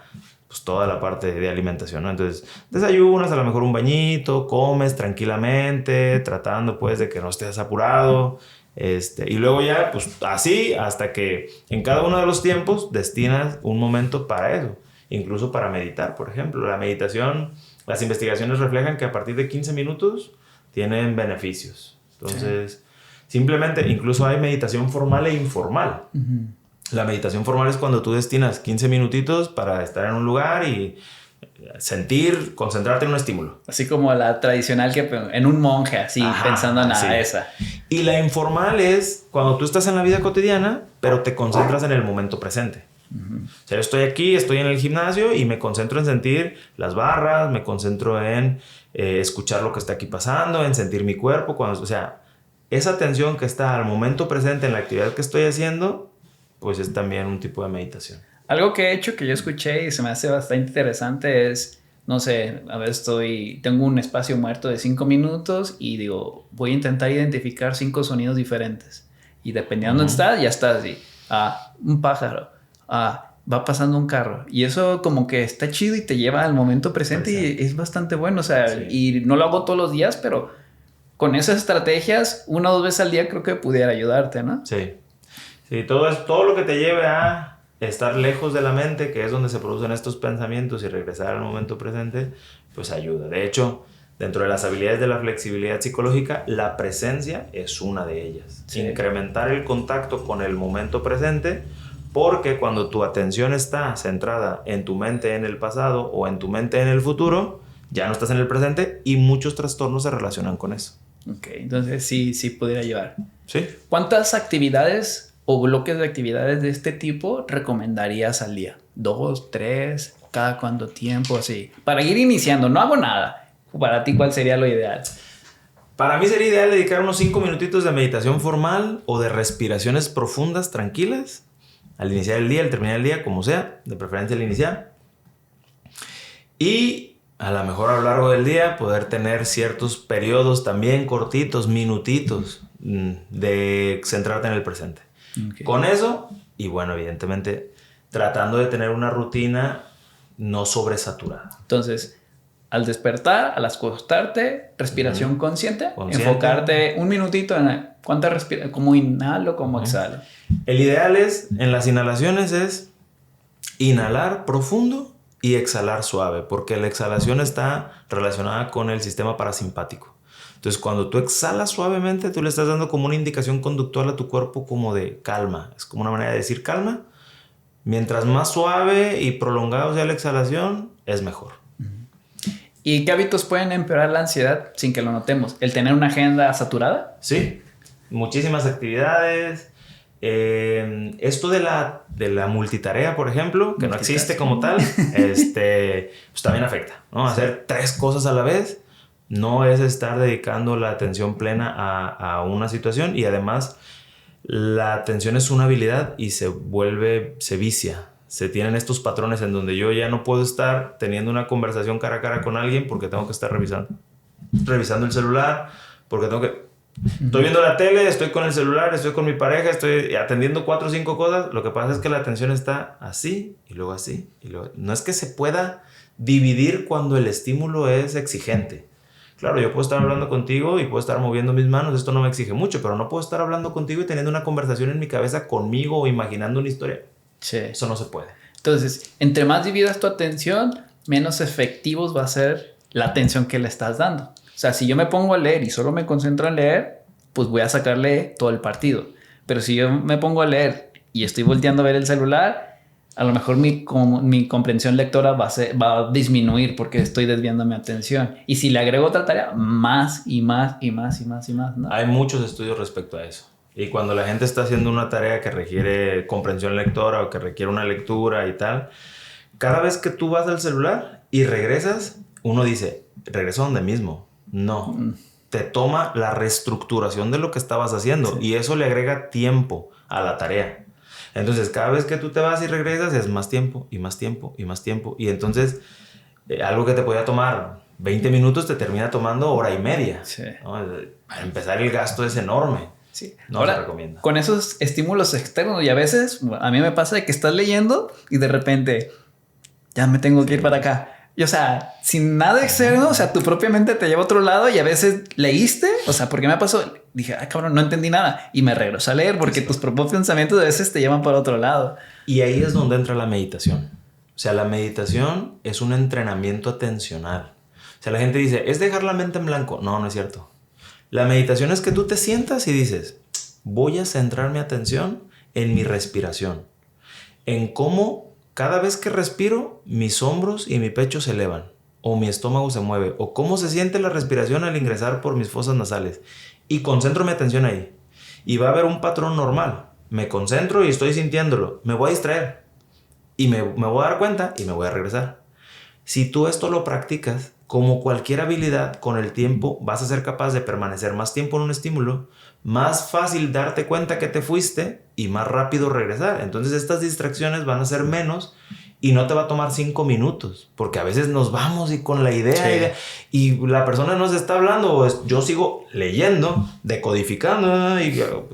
pues toda la parte de alimentación, ¿no? Entonces desayunas, a lo mejor un bañito, comes tranquilamente, tratando pues de que no estés apurado, y luego ya pues así hasta que en cada uno de los tiempos destinas un momento para eso, incluso para meditar, por ejemplo. La meditación, las investigaciones reflejan que a partir de 15 minutos tienen beneficios. Entonces, simplemente, incluso hay meditación formal e informal. La meditación formal es cuando tú destinas 15 minutitos para estar en un lugar y sentir, concentrarte en un estímulo. Así como la tradicional que en un monje, así, pensando en nada, esa. Y la informal es cuando tú estás en la vida cotidiana, pero te concentras en el momento presente. O sea, yo estoy aquí, estoy en el gimnasio y me concentro en sentir las barras, me concentro en escuchar lo que está aquí pasando, en sentir mi cuerpo. O sea, esa atención que está al momento presente en la actividad que estoy haciendo, pues es también un tipo de meditación. Algo que he hecho que yo escuché y se me hace bastante interesante es, no sé, a veces tengo un espacio muerto de 5 minutos y digo, voy a intentar identificar 5 sonidos diferentes. Y dependiendo de dónde estás, ya estás así. Un pájaro. Va pasando un carro. Y eso como que está chido y te lleva al momento presente. Y es bastante bueno. O sea, y no lo hago todos los días, pero con esas estrategias, 1 o 2 veces al día creo que pudiera ayudarte, ¿no? Sí. Sí, todo lo que te lleve a estar lejos de la mente, que es donde se producen estos pensamientos, y regresar al momento presente, pues ayuda. De hecho, dentro de las habilidades de la flexibilidad psicológica, la presencia es una de ellas. Sí. Incrementar el contacto con el momento presente, porque cuando tu atención está centrada en tu mente en el pasado o en tu mente en el futuro, ya no estás en el presente y muchos trastornos se relacionan con eso. Ok, entonces sí pudiera ayudar. Sí. ¿Cuántas actividades o bloques de actividades de este tipo recomendarías al día? 2, 3, cada cuánto tiempo, así. Para ir iniciando, no hago nada. Para ti, ¿cuál sería lo ideal? Para mí sería ideal dedicar unos 5 minutitos de meditación formal o de respiraciones profundas, tranquilas, al iniciar el día, al terminar el día, como sea, de preferencia al iniciar. Y a lo mejor a lo largo del día poder tener ciertos periodos también cortitos, minutitos, de centrarte en el presente. Okay. Con eso, y bueno, evidentemente, tratando de tener una rutina no sobresaturada. Entonces, al despertar, al acostarte, respiración consciente, enfocarte 1 minutito en cuánta respiración, cómo inhalo, cómo exhalo. El ideal en las inhalaciones es inhalar profundo y exhalar suave, porque la exhalación está relacionada con el sistema parasimpático. Entonces, cuando tú exhalas suavemente, tú le estás dando como una indicación conductual a tu cuerpo como de calma. Es como una manera de decir calma. Mientras más suave y prolongado sea la exhalación, es mejor. ¿Y qué hábitos pueden empeorar la ansiedad sin que lo notemos? ¿El tener una agenda saturada? Sí, muchísimas actividades. Esto de la multitarea, por ejemplo, que no existe como tal, pues también afecta, ¿no? Hacer 3 cosas a la vez no es estar dedicando la atención plena a una situación, y además la atención es una habilidad y se vicia. Se tienen estos patrones en donde yo ya no puedo estar teniendo una conversación cara a cara con alguien porque tengo que estar revisando el celular, porque tengo que... Estoy viendo la tele, estoy con el celular, estoy con mi pareja, estoy atendiendo 4 o 5 cosas. Lo que pasa es que la atención está así y luego así. No es que se pueda dividir cuando el estímulo es exigente. Claro, yo puedo estar hablando contigo y puedo estar moviendo mis manos, esto no me exige mucho, pero no puedo estar hablando contigo y teniendo una conversación en mi cabeza conmigo o imaginando una historia. Sí. Eso no se puede. Entonces, entre más dividas tu atención, menos efectivos va a ser la atención que le estás dando. sea, si yo me pongo a leer y solo me concentro en leer, pues voy a sacarle todo el partido. Pero si yo me pongo a leer y estoy volteando a ver el celular, a lo mejor mi comprensión lectora va a disminuir porque estoy desviando mi atención. Y si le agrego otra tarea, más y más y más y más y más, ¿no? Hay muchos estudios respecto a eso. Y cuando la gente está haciendo una tarea que requiere comprensión lectora o que requiere una lectura y tal, cada vez que tú vas al celular y regresas, uno dice, regreso donde mismo. No, te toma la reestructuración de lo que estabas haciendo, sí, y eso le agrega tiempo a la tarea. Entonces, cada vez que tú te vas y regresas es más tiempo y más tiempo y más tiempo. Y entonces, algo que te podía tomar 20 minutos te termina tomando hora y media. Sí. ¿No? Para empezar, el gasto es enorme. Sí. No Ahora, se recomienda. Con esos estímulos externos, y a veces a mí me pasa de que estás leyendo y de repente ya me tengo que ir para acá. Y, o sea, sin nada externo, o sea, tu propia mente te lleva a otro lado y a veces leíste, o sea, porque me pasó, dije, ay, cabrón, no entendí nada. Y me regreso a leer porque tus propios pensamientos a veces te llevan para otro lado. Y ahí es donde entra la meditación. O sea, la meditación es un entrenamiento atencional. O sea, la gente dice, es dejar la mente en blanco. No, no es cierto. La meditación es que tú te sientas y dices, voy a centrar mi atención en mi respiración, en cómo cada vez que respiro, mis hombros y mi pecho se elevan, o mi estómago se mueve, o cómo se siente la respiración al ingresar por mis fosas nasales. Y concentro mi atención ahí. Y va a haber un patrón normal. Me concentro y estoy sintiéndolo. Me voy a distraer. Y me voy a dar cuenta y me voy a regresar. Si tú esto lo practicas, como cualquier habilidad, con el tiempo vas a ser capaz de permanecer más tiempo en un estímulo, más fácil darte cuenta que te fuiste y más rápido regresar. Entonces estas distracciones van a ser menos y no te va a tomar 5 minutos, porque a veces nos vamos y con la idea, sí, y la persona nos está hablando, yo sigo leyendo, decodificando, y pero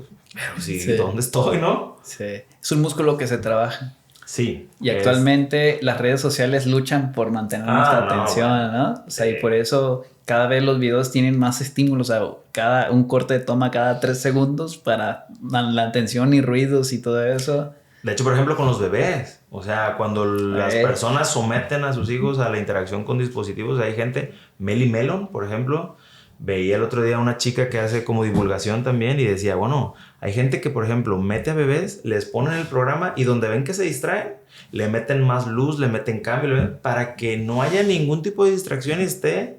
sí, sí, ¿dónde estoy, no? Sí, es un músculo que se trabaja. Sí. Y actualmente las redes sociales luchan por mantener nuestra atención, bueno, ¿no? O sea, y por eso cada vez los videos tienen más estímulos. O sea, un corte de toma cada 3 segundos para la atención y ruidos y todo eso. De hecho, por ejemplo, con los bebés. O sea, cuando las personas someten a sus hijos a la interacción con dispositivos, hay gente, Meli Melon, por ejemplo, veía el otro día una chica que hace como divulgación también y decía, bueno, hay gente que, por ejemplo, mete a bebés, les ponen el programa y donde ven que se distraen, le meten más luz, le meten cambio, para que no haya ningún tipo de distracción y esté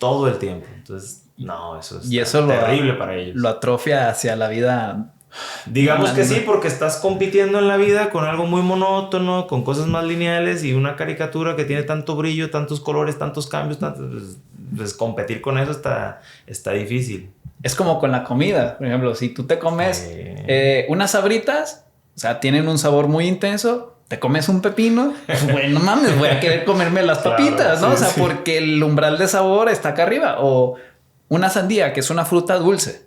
todo el tiempo. Entonces, no, eso es terrible para ellos. Lo atrofia hacia la vida. Digamos que sí, porque estás compitiendo en la vida con algo muy monótono, con cosas más lineales y una caricatura que tiene tanto brillo, tantos colores, tantos cambios, pues competir con eso está difícil. Es como con la comida. Por ejemplo, si tú te comes unas sabritas, o sea, tienen un sabor muy intenso, te comes un pepino, pues, bueno, mames, voy a querer comerme las papitas, claro, ¿no? Sí, o sea, porque el umbral de sabor está acá arriba. O una sandía, que es una fruta dulce.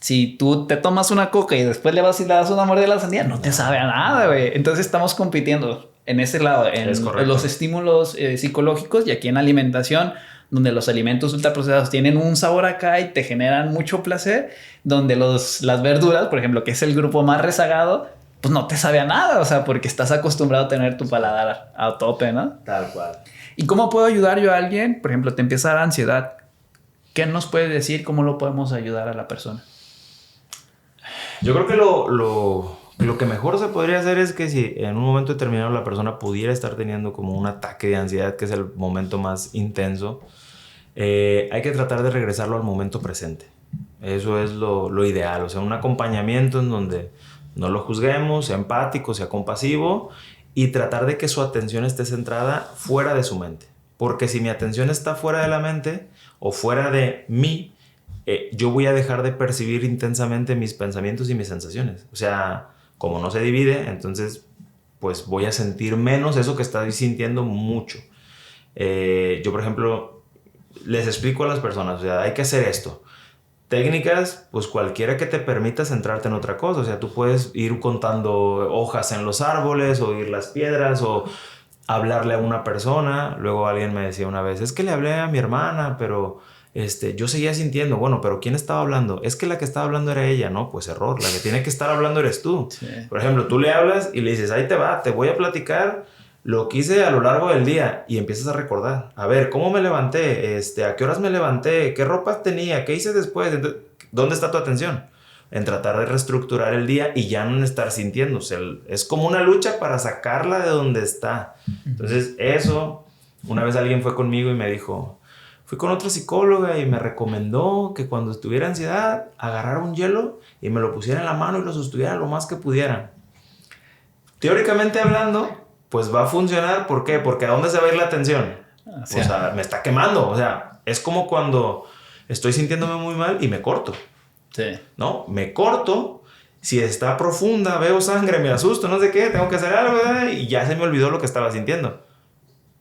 Si tú te tomas una coca y después le vas y le das una mordida a la sandía, no te sabe a nada, güey. Entonces estamos compitiendo en ese lado, en los estímulos psicológicos y aquí en alimentación, donde los alimentos ultraprocesados tienen un sabor acá y te generan mucho placer, donde las verduras, por ejemplo, que es el grupo más rezagado, pues no te sabe a nada, o sea, porque estás acostumbrado a tener tu paladar a tope, ¿no? Tal cual. ¿Y cómo puedo ayudar yo a alguien? Por ejemplo, te empieza a dar ansiedad. ¿Qué nos puede decir? ¿Cómo lo podemos ayudar a la persona? Yo creo que lo que mejor se podría hacer es que si en un momento determinado la persona pudiera estar teniendo como un ataque de ansiedad, que es el momento más intenso, hay que tratar de regresarlo al momento presente. Eso es lo ideal, o sea, un acompañamiento en donde no lo juzguemos, sea empático, sea compasivo y tratar de que su atención esté centrada fuera de su mente. Porque si mi atención está fuera de la mente o fuera de mí, yo voy a dejar de percibir intensamente mis pensamientos y mis sensaciones. O sea, como no se divide, entonces pues voy a sentir menos eso que estoy sintiendo mucho. Yo, por ejemplo, les explico a las personas, o sea, hay que hacer esto. Técnicas, pues cualquiera que te permita centrarte en otra cosa. O sea, tú puedes ir contando hojas en los árboles, o oír las piedras, o hablarle a una persona. Luego alguien me decía una vez, es que le hablé a mi hermana, pero yo seguía sintiendo. Bueno, pero ¿quién estaba hablando? Es que la que estaba hablando era ella. No, pues error. La que tiene que estar hablando eres tú. Sí. Por ejemplo, tú le hablas y le dices, ahí te va, te voy a platicar lo que hice a lo largo del día y empiezas a recordar. A ver, ¿cómo me levanté? ¿A qué horas me levanté? ¿Qué ropa tenía? ¿Qué hice después? Entonces, ¿dónde está tu atención? En tratar de reestructurar el día y ya no estar sintiéndose. Es como una lucha para sacarla de donde está. Entonces, eso, una vez alguien fue conmigo y me dijo, fui con otra psicóloga y me recomendó que cuando tuviera ansiedad, agarrara un hielo y me lo pusiera en la mano y lo sostuviera lo más que pudiera. Teóricamente hablando, pues va a funcionar. ¿Por qué? Porque ¿a dónde se va a ir la atención? O sea, me está quemando. O sea, es como cuando estoy sintiéndome muy mal y me corto. Sí. ¿No? Me corto. Si está profunda, veo sangre, me asusto, no sé qué, tengo que hacer algo, y ya se me olvidó lo que estaba sintiendo.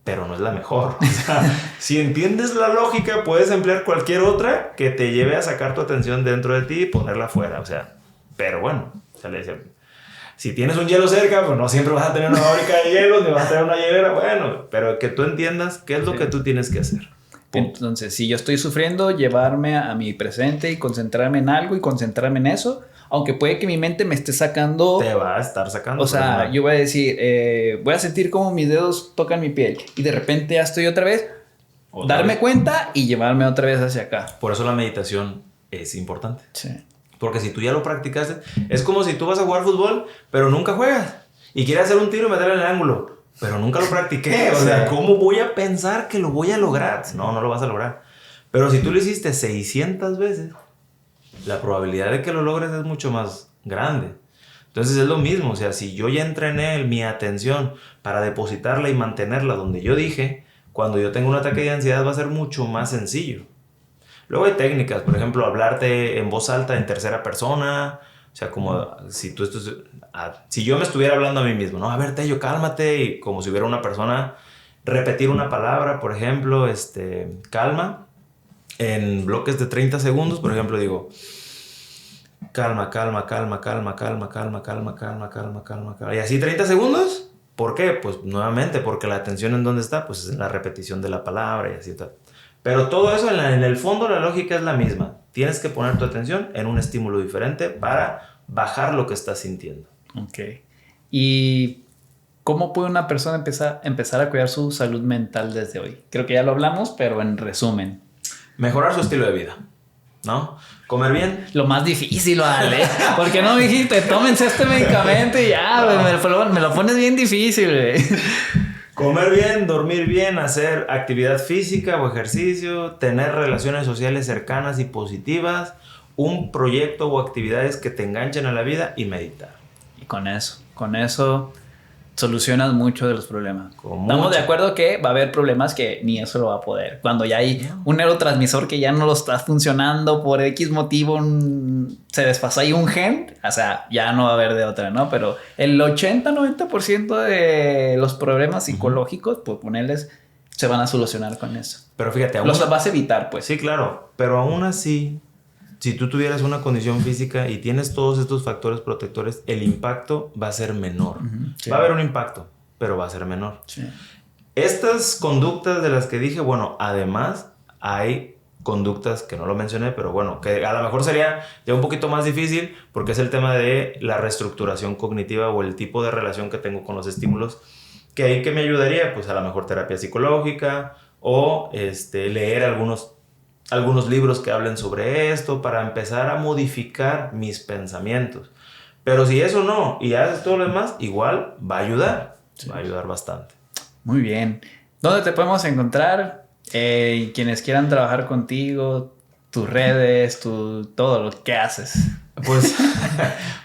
Pero no es la mejor. O sea, si entiendes la lógica, puedes emplear cualquier otra que te lleve a sacar tu atención dentro de ti y ponerla afuera. O sea, pero bueno, se le dice, si tienes un hielo cerca, pues no siempre vas a tener una fábrica de hielos, ni vas a tener una hielera, bueno, pero que tú entiendas qué es lo que tú tienes que hacer. Entonces, si yo estoy sufriendo, llevarme a mi presente y concentrarme en algo y concentrarme en eso, aunque puede que mi mente me esté sacando... Te va a estar sacando. O sea, yo voy a decir, voy a sentir como mis dedos tocan mi piel y de repente ya estoy otra vez, darme cuenta y llevarme otra vez hacia acá. Por eso la meditación es importante. Sí. Porque si tú ya lo practicaste, es como si tú vas a jugar fútbol, pero nunca juegas. Y quieres hacer un tiro y meterlo en el ángulo, pero nunca lo practiqué. O sea, ¿cómo voy a pensar que lo voy a lograr? No, no lo vas a lograr. Pero si tú lo hiciste 600 veces, la probabilidad de que lo logres es mucho más grande. Entonces es lo mismo. O sea, si yo ya entrené mi atención para depositarla y mantenerla donde yo dije, cuando yo tengo un ataque de ansiedad va a ser mucho más sencillo. Luego hay técnicas, por ejemplo, hablarte en voz alta en tercera persona. O sea, como si si yo me estuviera hablando a mí mismo, ¿no? A ver, Tello, cálmate. Y como si hubiera una persona, repetir una palabra, por ejemplo, calma, en bloques de 30 segundos. Por ejemplo, digo, calma, calma, calma, calma, calma, calma, calma, calma, calma, calma, calma. Y así 30 segundos. ¿Por qué? Pues nuevamente, porque la atención en dónde está, pues es en la repetición de la palabra y así tal. Pero todo eso, en el fondo, la lógica es la misma. Tienes que poner tu atención en un estímulo diferente para bajar lo que estás sintiendo. Ok. ¿Y cómo puede una persona empezar a cuidar su salud mental desde hoy? Creo que ya lo hablamos, pero en resumen. Mejorar su estilo de vida, ¿no? Comer bien. Lo más difícil, ¿vale? Porque no me dijiste, tómense este medicamento y ya, me lo pones bien difícil, güey. Comer bien, dormir bien, hacer actividad física o ejercicio, tener relaciones sociales cercanas y positivas, un proyecto o actividades que te enganchen a la vida y meditar. Y con eso solucionas mucho de los problemas. Estamos de acuerdo que va a haber problemas que ni eso lo va a poder. Cuando ya hay un neurotransmisor que ya no lo está funcionando por X motivo, se desfasó ahí un gen, o sea, ya no va a haber de otra, ¿no? Pero el 80-90% de los problemas psicológicos, pues ponerles, se van a solucionar con eso. Pero fíjate, los vas a evitar, pues. Sí, claro, pero aún así, si tú tuvieras una condición física y tienes todos estos factores protectores, el impacto va a ser menor. Sí. Va a haber un impacto, pero va a ser menor. Sí. Estas conductas de las que dije, bueno, además hay conductas que no lo mencioné, pero bueno, que a lo mejor sería ya un poquito más difícil porque es el tema de la reestructuración cognitiva o el tipo de relación que tengo con los estímulos, que ahí que me ayudaría, pues a lo mejor terapia psicológica o leer algunos libros que hablen sobre esto para empezar a modificar mis pensamientos. Pero si eso no, y haces todo lo demás, igual va a ayudar. Sí. Va a ayudar bastante. Muy bien. ¿Dónde te podemos encontrar? Quienes quieran trabajar contigo, tus redes, todo lo que haces.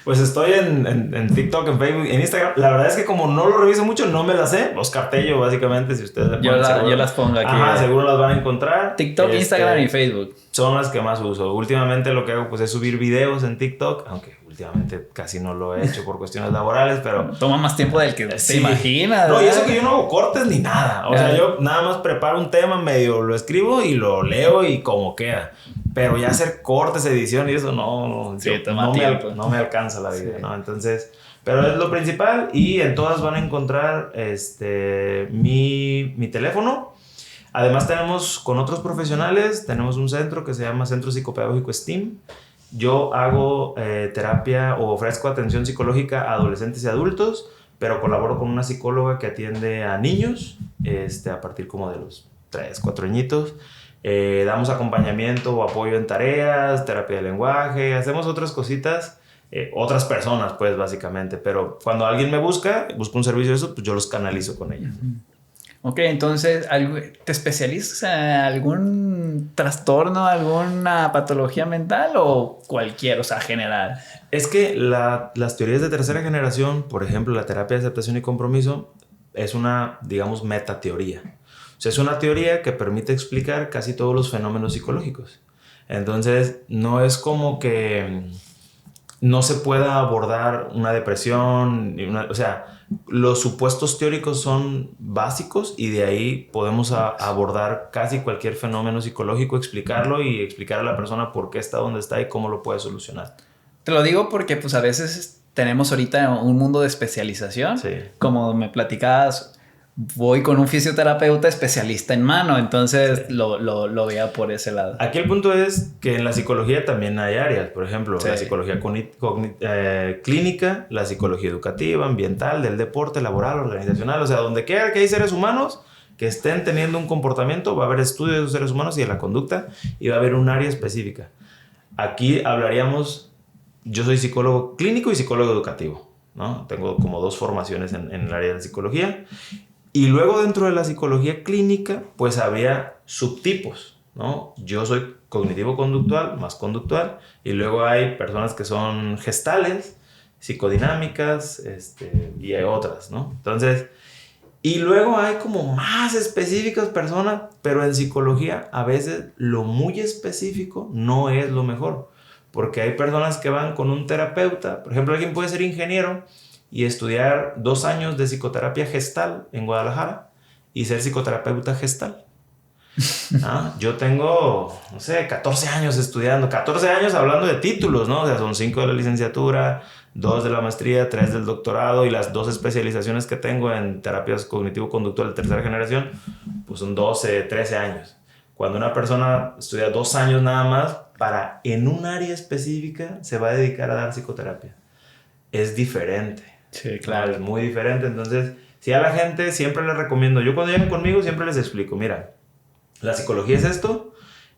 Pues estoy en TikTok, en Facebook, en Instagram. La verdad es que como no lo reviso mucho, no me las sé. Oscar Tello, básicamente, si ustedes le ponen yo las pongo aquí. Ajá, seguro las van a encontrar. TikTok, Instagram y Facebook. Son las que más uso. Últimamente lo que hago pues es subir videos en TikTok, aunque últimamente casi no lo he hecho por cuestiones laborales, pero... Toma más tiempo del que te imaginas. No, y eso que yo no hago cortes ni nada. O sea, yo nada más preparo un tema, medio lo escribo y lo leo y como queda. Pero ya hacer cortes, edición y eso no me alcanza la vida, sí. ¿No? Entonces, pero es lo principal y en todas van a encontrar mi teléfono. Además tenemos con otros profesionales, tenemos un centro que se llama Centro Psicopedagógico STEAM. Yo hago terapia o ofrezco atención psicológica a adolescentes y adultos, pero colaboro con una psicóloga que atiende a niños, a partir como de los 3, 4 añitos. Damos acompañamiento o apoyo en tareas, terapia de lenguaje, hacemos otras cositas, otras personas pues básicamente, pero cuando alguien me busca un servicio de eso, pues yo los canalizo con ellas. Ok, entonces, ¿te especializas en algún trastorno, alguna patología mental o cualquier, o sea, general? Es que las teorías de tercera generación, por ejemplo, la terapia de aceptación y compromiso, es una, digamos, metateoría. O sea, es una teoría que permite explicar casi todos los fenómenos psicológicos. Entonces, no es como que no se pueda abordar una depresión, o sea, los supuestos teóricos son básicos y de ahí podemos abordar casi cualquier fenómeno psicológico, explicarlo y explicar a la persona por qué está donde está y cómo lo puede solucionar. Te lo digo porque pues a veces tenemos ahorita un mundo de especialización. Sí. Como me platicabas, voy con un fisioterapeuta especialista en mano, entonces sí, lo veía por ese lado. Aquí el punto es que en la psicología también hay áreas, por ejemplo, sí, la psicología clínica, la psicología educativa, ambiental, del deporte, laboral, organizacional, o sea, donde quiera que hay seres humanos que estén teniendo un comportamiento, va a haber estudios de los seres humanos y de la conducta y va a haber un área específica. Aquí hablaríamos, yo soy psicólogo clínico y psicólogo educativo, ¿no? Tengo como 2 formaciones en el área de psicología. Y luego dentro de la psicología clínica, pues había subtipos, ¿no? Yo soy cognitivo-conductual, más conductual, y luego hay personas que son gestales, psicodinámicas, y hay otras, ¿no? Entonces, y luego hay como más específicas personas, pero en psicología a veces lo muy específico no es lo mejor, porque hay personas que van con un terapeuta, por ejemplo, alguien puede ser ingeniero, y estudiar 2 años de psicoterapia gestal en Guadalajara y ser psicoterapeuta gestal. Yo tengo, no sé, 14 años estudiando, 14 años hablando de títulos, ¿no? O sea, son 5 de la licenciatura, 2 de la maestría, 3 del doctorado y las 2 especializaciones que tengo en terapias cognitivo-conductual de tercera generación, pues son 12, 13 años. Cuando una persona estudia 2 años nada más, en un área específica se va a dedicar a dar psicoterapia. Es diferente. Sí, claro. Es muy diferente. Entonces, si a la gente siempre les recomiendo, yo cuando llegan conmigo siempre les explico, mira, la psicología es esto,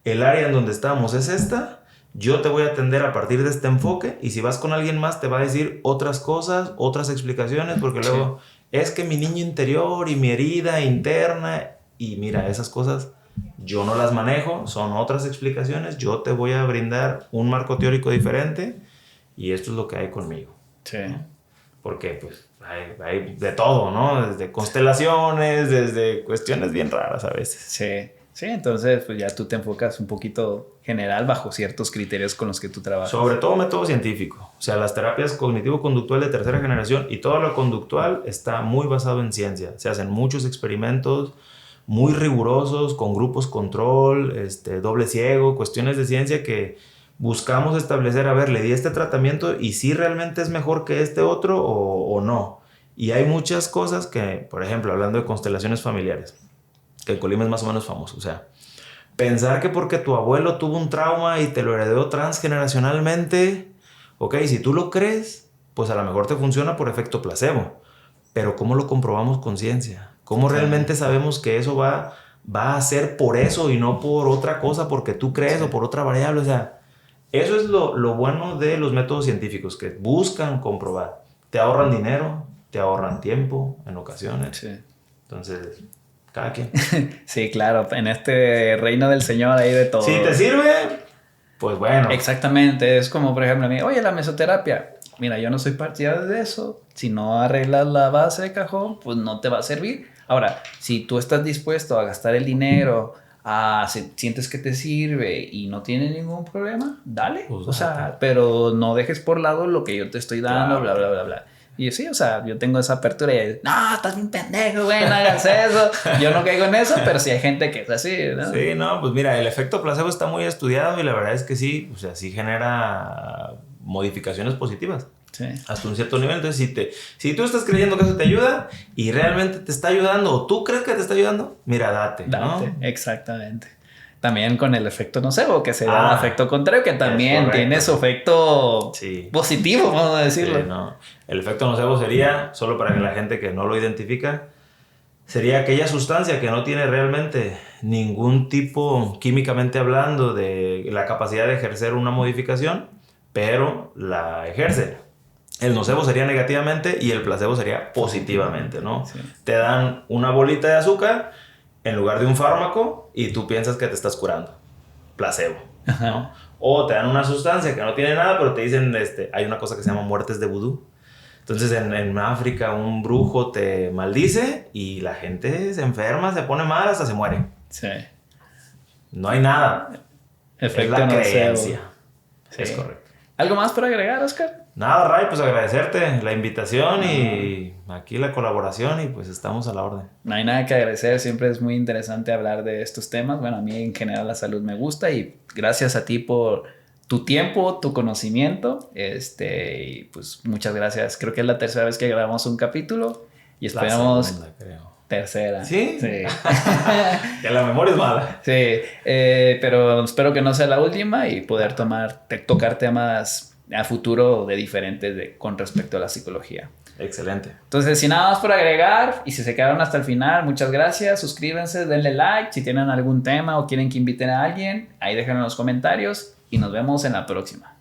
el área en donde estamos es esta, yo te voy a atender a partir de este enfoque y si vas con alguien más te va a decir otras cosas, otras explicaciones, porque luego es que mi niño interior y mi herida interna y mira, esas cosas yo no las manejo, son otras explicaciones, yo te voy a brindar un marco teórico diferente y esto es lo que hay conmigo. Sí. Porque pues hay de todo, ¿no? Desde constelaciones, desde cuestiones bien raras a veces. Sí, sí, entonces pues ya tú te enfocas un poquito general bajo ciertos criterios con los que tú trabajas. Sobre todo método científico. O sea, las terapias cognitivo-conductual de tercera generación y todo lo conductual está muy basado en ciencia. Se hacen muchos experimentos muy rigurosos con grupos control, doble ciego, cuestiones de ciencia que buscamos establecer, a ver, le di este tratamiento y si realmente es mejor que este otro o no. Y hay muchas cosas que, por ejemplo, hablando de constelaciones familiares, que el Colima es más o menos famoso. O sea, pensar que porque tu abuelo tuvo un trauma y te lo heredó transgeneracionalmente, ok, si tú lo crees, pues a lo mejor te funciona por efecto placebo. Pero ¿cómo lo comprobamos con ciencia? ¿Cómo realmente sabemos que eso va a ser por eso y no por otra cosa, porque tú crees o por otra variable? O sea, eso es lo bueno de los métodos científicos, que buscan comprobar. Te ahorran dinero, te ahorran tiempo en ocasiones. Sí. Entonces, cada quien. Sí, claro, en este reino del Señor hay de todo. Si te sirve, pues bueno. Exactamente, es como por ejemplo a mí, oye, la mesoterapia. Mira, yo no soy partidario de eso. Si no arreglas la base de cajón, pues no te va a servir. Ahora, si tú estás dispuesto a gastar el dinero, sientes que te sirve y no tiene ningún problema, dale. Pues o sea, pero no dejes por lado lo que yo te estoy dando, claro. bla, bla, bla, bla. Y sí, o sea, yo tengo esa apertura y no, estás bien pendejo, güey, no hagas eso. Yo no caigo en eso, pero sí hay gente que es así, ¿no? Sí, no, pues mira, el efecto placebo está muy estudiado y la verdad es que sí, o sea, sí genera modificaciones positivas. Sí. Hasta un cierto nivel. Entonces, si tú estás creyendo que eso te ayuda y realmente te está ayudando o tú crees que te está ayudando, mira, date, ¿no? Exactamente. también con el efecto nocebo, que sería el efecto contrario, que también tiene su efecto positivo, vamos a decirlo. Sí, no. El efecto nocebo sería, solo para que la gente que no lo identifica, sería aquella sustancia que no tiene realmente ningún tipo, químicamente hablando, de la capacidad de ejercer una modificación, pero la ejerce. El nocebo sería negativamente y el placebo sería positivamente, ¿no? Sí. Te dan una bolita de azúcar en lugar de un fármaco y tú piensas que te estás curando. Placebo, ¿no? O te dan una sustancia que no tiene nada, pero te dicen, hay una cosa que se llama muertes de vudú. Entonces en África un brujo te maldice y la gente se enferma, se pone mal, hasta se muere. Sí. No hay nada. Efecto es la nocebo. creencia. Sí. Es correcto. ¿Algo más para agregar, Oscar? Nada, Ray, pues agradecerte la invitación y aquí la colaboración y pues estamos a la orden. No hay nada que agradecer, siempre es muy interesante hablar de estos temas. Bueno, a mí en general la salud me gusta y gracias a ti por tu tiempo, tu conocimiento, y pues muchas gracias. Creo que es la tercera vez que grabamos un capítulo y esperamos... La segunda, creo. Tercera. ¿Sí? Sí. Que la memoria es mala. Sí, pero espero que no sea la última y poder tocar temas a futuro de diferentes con respecto a la psicología. Excelente. Entonces, sin nada más por agregar y si se quedaron hasta el final, muchas gracias. Suscríbanse, denle like. Si tienen algún tema o quieren que inviten a alguien, ahí déjenlo en los comentarios y nos vemos en la próxima.